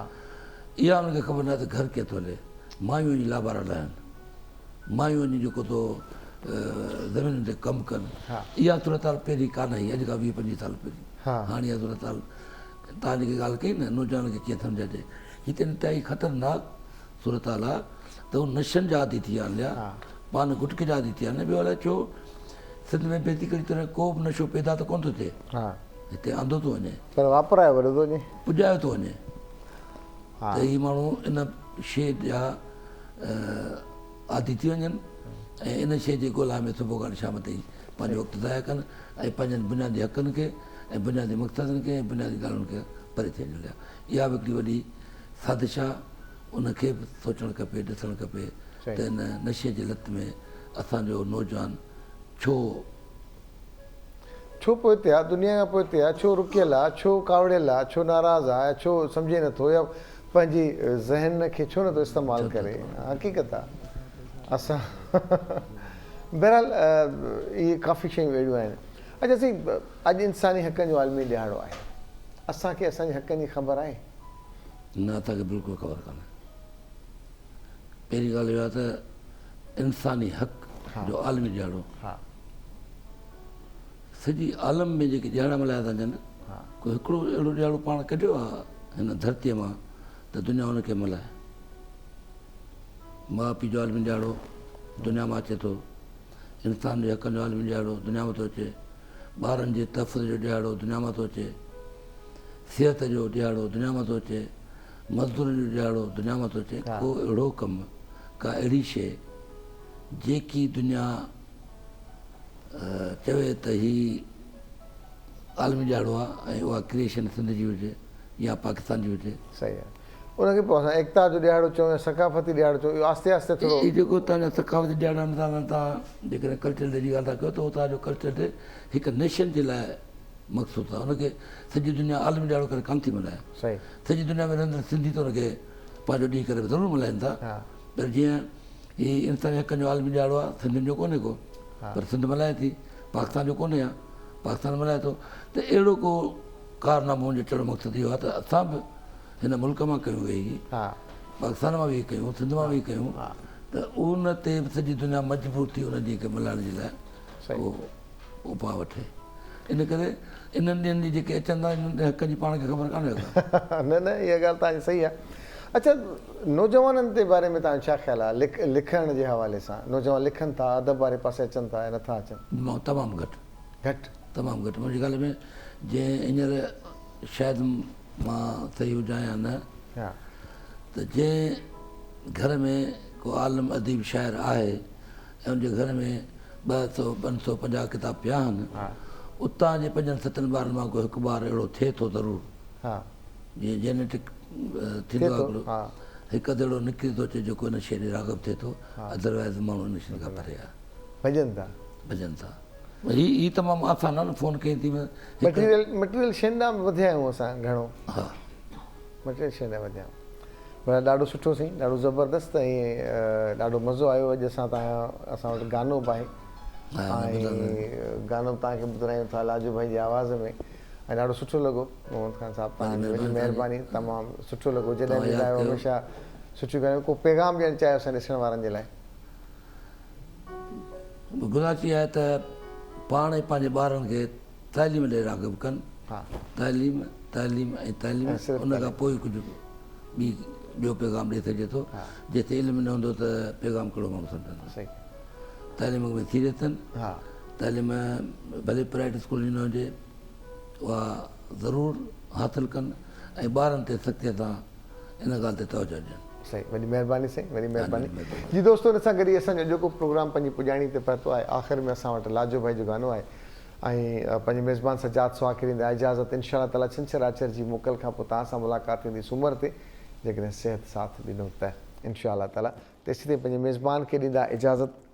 इहा हुनखे ख़बर न आहे त घर कीअं थो हले मायूं वञी लाबारा लाहिनि मायूं वञी जेको थो ज़मीन ते कमु कनि हा इहा सूरत हाल पहिरीं कान आई अॼु खां 20-25 साल पहिरीं हा हाणे इहा सूरत हाल तव्हां जेकी ॻाल्हि कई न नौजवान खे कीअं सम्झाइजे हिते इंतिहाई ख़तरनाक सूरत हाल आहे त हू नशनि जा आदी थी विया हलिया हा पान गुटके जा आदी थी विया आहिनि ॿियो अलाए छो सिंध में बेसिकली तरह को बि नशो पैदा त कोन थो थिए हा हिते आंदो थो वञे पर वापरायो वॾो थो वञे पुॼायो थो वञे हा त हीअ माण्हू इन शइ जा आदी थी वञनि ऐं इन शइ जे ॻोल्हा में सुबुह खां शाम ताईं पंहिंजो वक़्तु ज़ाया कनि ऐं पंहिंजनि बुनियादी हक़नि खे ऐं बुनियादी मक़सदनि खे ऐं बुनियादी ॻाल्हियुनि खे परे थियण लाइ इहा बि हिकिड़ी वॾी साज़िश आहे उनखे बि सोचणु खपे ॾिसणु खपे सही। त इन नशे जे लत में असांजो नौजवान छो छो पोइ हिते आहे दुनिया खां पोइ हिते आहे छो रुकियल आहे छो कावड़ियल आहे छो नाराज़ आहे छो सम्झे नथो या पंहिंजी ज़हन खे छो नथो इस्तेमालु करे हक़ीक़त आहे असां बहरहाल इहे काफ़ी शयूं अहिड़ियूं आहिनि अच्छा सी अॼु इंसानी हक़नि जो आलमी ॾिहाड़ो आहे असांखे असांजे हक़नि जी ख़बर आहे न असांखे बिल्कुलु ख़बर कान्हे पहिरीं ॻाल्हि इहा आहे त इंसानी हक़ जो आलमी ॾियाड़ो हा सॼी आलम में जेके ॾियारा मल्हाया था वञनि हा कोई हिकिड़ो अहिड़ो ॾियारो पाण कढियो आहे हिन धरतीअ मां त दुनिया हुनखे मल्हाए माउ पीउ जो आलमी ॾियारो दुनिया मां अचे थो इंसान जे हक़नि जो आलमी ॾियारो दुनिया मां थो अचे ॿारनि जे तहफ़ुज़ जो ॾियारो दुनिया मां थो अचे सिहत जो ॾियारो दुनिया मां थो अचे मज़दूरनि जो ॾियारो दुनिया मां थो अचे को अहिड़ो कमु का अहिड़ी शइ जेकी दुनिया चवे त ही आलमी ॾियारो आहे ऐं उहा क्रिएशन सिंध जी हुजे या पाकिस्तान जी हुजे सही आहे उनखे पोइ असां एकता जो ॾिहाड़ो चऊं या सकाफ़ती ॾिहाड़ो चऊं इहो आस्ते आस्ते थोरो हीअ जेको तव्हांजा सकाफ़ती ॾियारा था तव्हां जेकॾहिं कल्चर डे जी ॻाल्हि था कयो त उहो तव्हांजो कल्चर डे हिकु नेशन जे लाइ मक़सूद आहे हुनखे सॼी दुनिया आलमी ॾियारो करे कान थी मल्हाए सही सॼी दुनिया में रहंदड़ सिंधी त हुनखे पंहिंजो ॾींहुं करे ज़रूरु मल्हाइनि था हा पर जीअं हीअ इंसानी हक़नि जो आलमी ॾियारो आहे सिंधियुनि जो कोन्हे को पर सिंध मल्हाए थी पाकिस्तान जो कोन्हे आहे पाकिस्तान मल्हाए थो त अहिड़ो को कारनामो मुंहिंजो चवणु मक़सदु इहो आहे त असां बि हिन मुल्क मां कयूं वेही हा पाकिस्तान मां बि कयूं सिंध मां बि कयूं हा त उन ते बि सॼी दुनिया मजबूर थी उन ॾींहं खे मल्हाइण जे लाइ सही उहो उपा वठे इन करे इन्हनि ॾींहंनि जी जेके अचनि था इन्हनि हक़ जी पाण खे ख़बर कान्हे का न न इहा ॻाल्हि तव्हांजी सही आहे अच्छा नौजवाननि जे बारे में तव्हांजो छा ख़्यालु आहे लिखण जे हवाले सां नौजवान लिखनि था अदब वारे पासे अचनि था या नथा अचनि तमामु घटि घटि तमामु घटि मुंहिंजी ॻाल्हि में जंहिं हींअर शायदि मां सही हुजां या न हा त जंहिं घर में को आलम अदीब शाइर आहे ऐं उनजे घर में 200-250 किताब पिया आहिनि हा उतां जे 5-7 ॿारनि मां को हिकु ॿार अहिड़ो थिए थो ज़रूरु हा जीअं जेनेटिक थिए थींदो थो, आहे हा हिकु अधु अहिड़ो निकिरी थो अचे जेको हिन शइ ॾे राग़ब थिए थो अदरवाइज़ माण्हू हिन शइ खां परे आहे भॼनि था भॼनि था हीअ तमामु आसान आहे न फ़ोन कई थी मटीरियल शयुनि ॾांहुं वधिया आहियूं असां घणो हा मटीरियल शयुनि ॾांहुं वधिया पर ॾाढो सुठो सही ॾाढो ज़बरदस्तु ऐं ॾाढो मज़ो आयो अॼु असां असां वटि गानो बि आहे ऐं गानो तव्हांखे ॿुधायूं था लाजू भाई जी आवाज़ में ऐं ॾाढो सुठो लॻो मोहम्मद ख़ान साहिबु तव्हांजी वॾी महिरबानी तमामु सुठो लॻो जॾहिं बि ॻाल्हायो हमेशह सुठियूं ॻाल्हियूं को पैगाम ॾियणु चाहियो असां ॾिसण वारनि जे लाइ गुज़ारिश इहा आहे त पाण ई पंहिंजे ॿारनि खे तालीम ॾे राग़ब कनि हा तालीम तालीम ऐं तालीम ऐं सिर्फ़ु उन खां पोइ कुझु ॿियो पैगाम ॾेई सघे थो जिते इल्मु न हूंदो त पैगाम कहिड़ो माण्हू सम्झंदो सही तालीम में सीरियस थियनि हा तालीम भले प्राइवेट स्कूल जी न हुजे उहा ज़रूरु हासिलु कनि ऐं ॿारनि ते सख़्तीअ सां इन ॻाल्हि ते तवजो ॾियनि सही, वॾी महिरबानी साईं, वॾी महिरबानी। जी दोस्तो, हिन सां गॾु ई असांजो जेको प्रोग्राम पंहिंजी पुॼाणी ते पहुतो आहे, आख़िर में असां वटि लाजो भाई जो गानो आहे ऐं पंहिंजे मेज़बान सजाद सुहाग ॾींदा इजाज़त। इंशाअल्लाह ताला छंछरु आचर जी मोकल खां पोइ तव्हां सां मुलाक़ात थींदी सूमर ते, जेकॾहिं सिहत साथ ॾिनो त इंशाअल्लाह ताला। तेसिताईं पंहिंजे मेज़बान खे ॾींदा इजाज़त।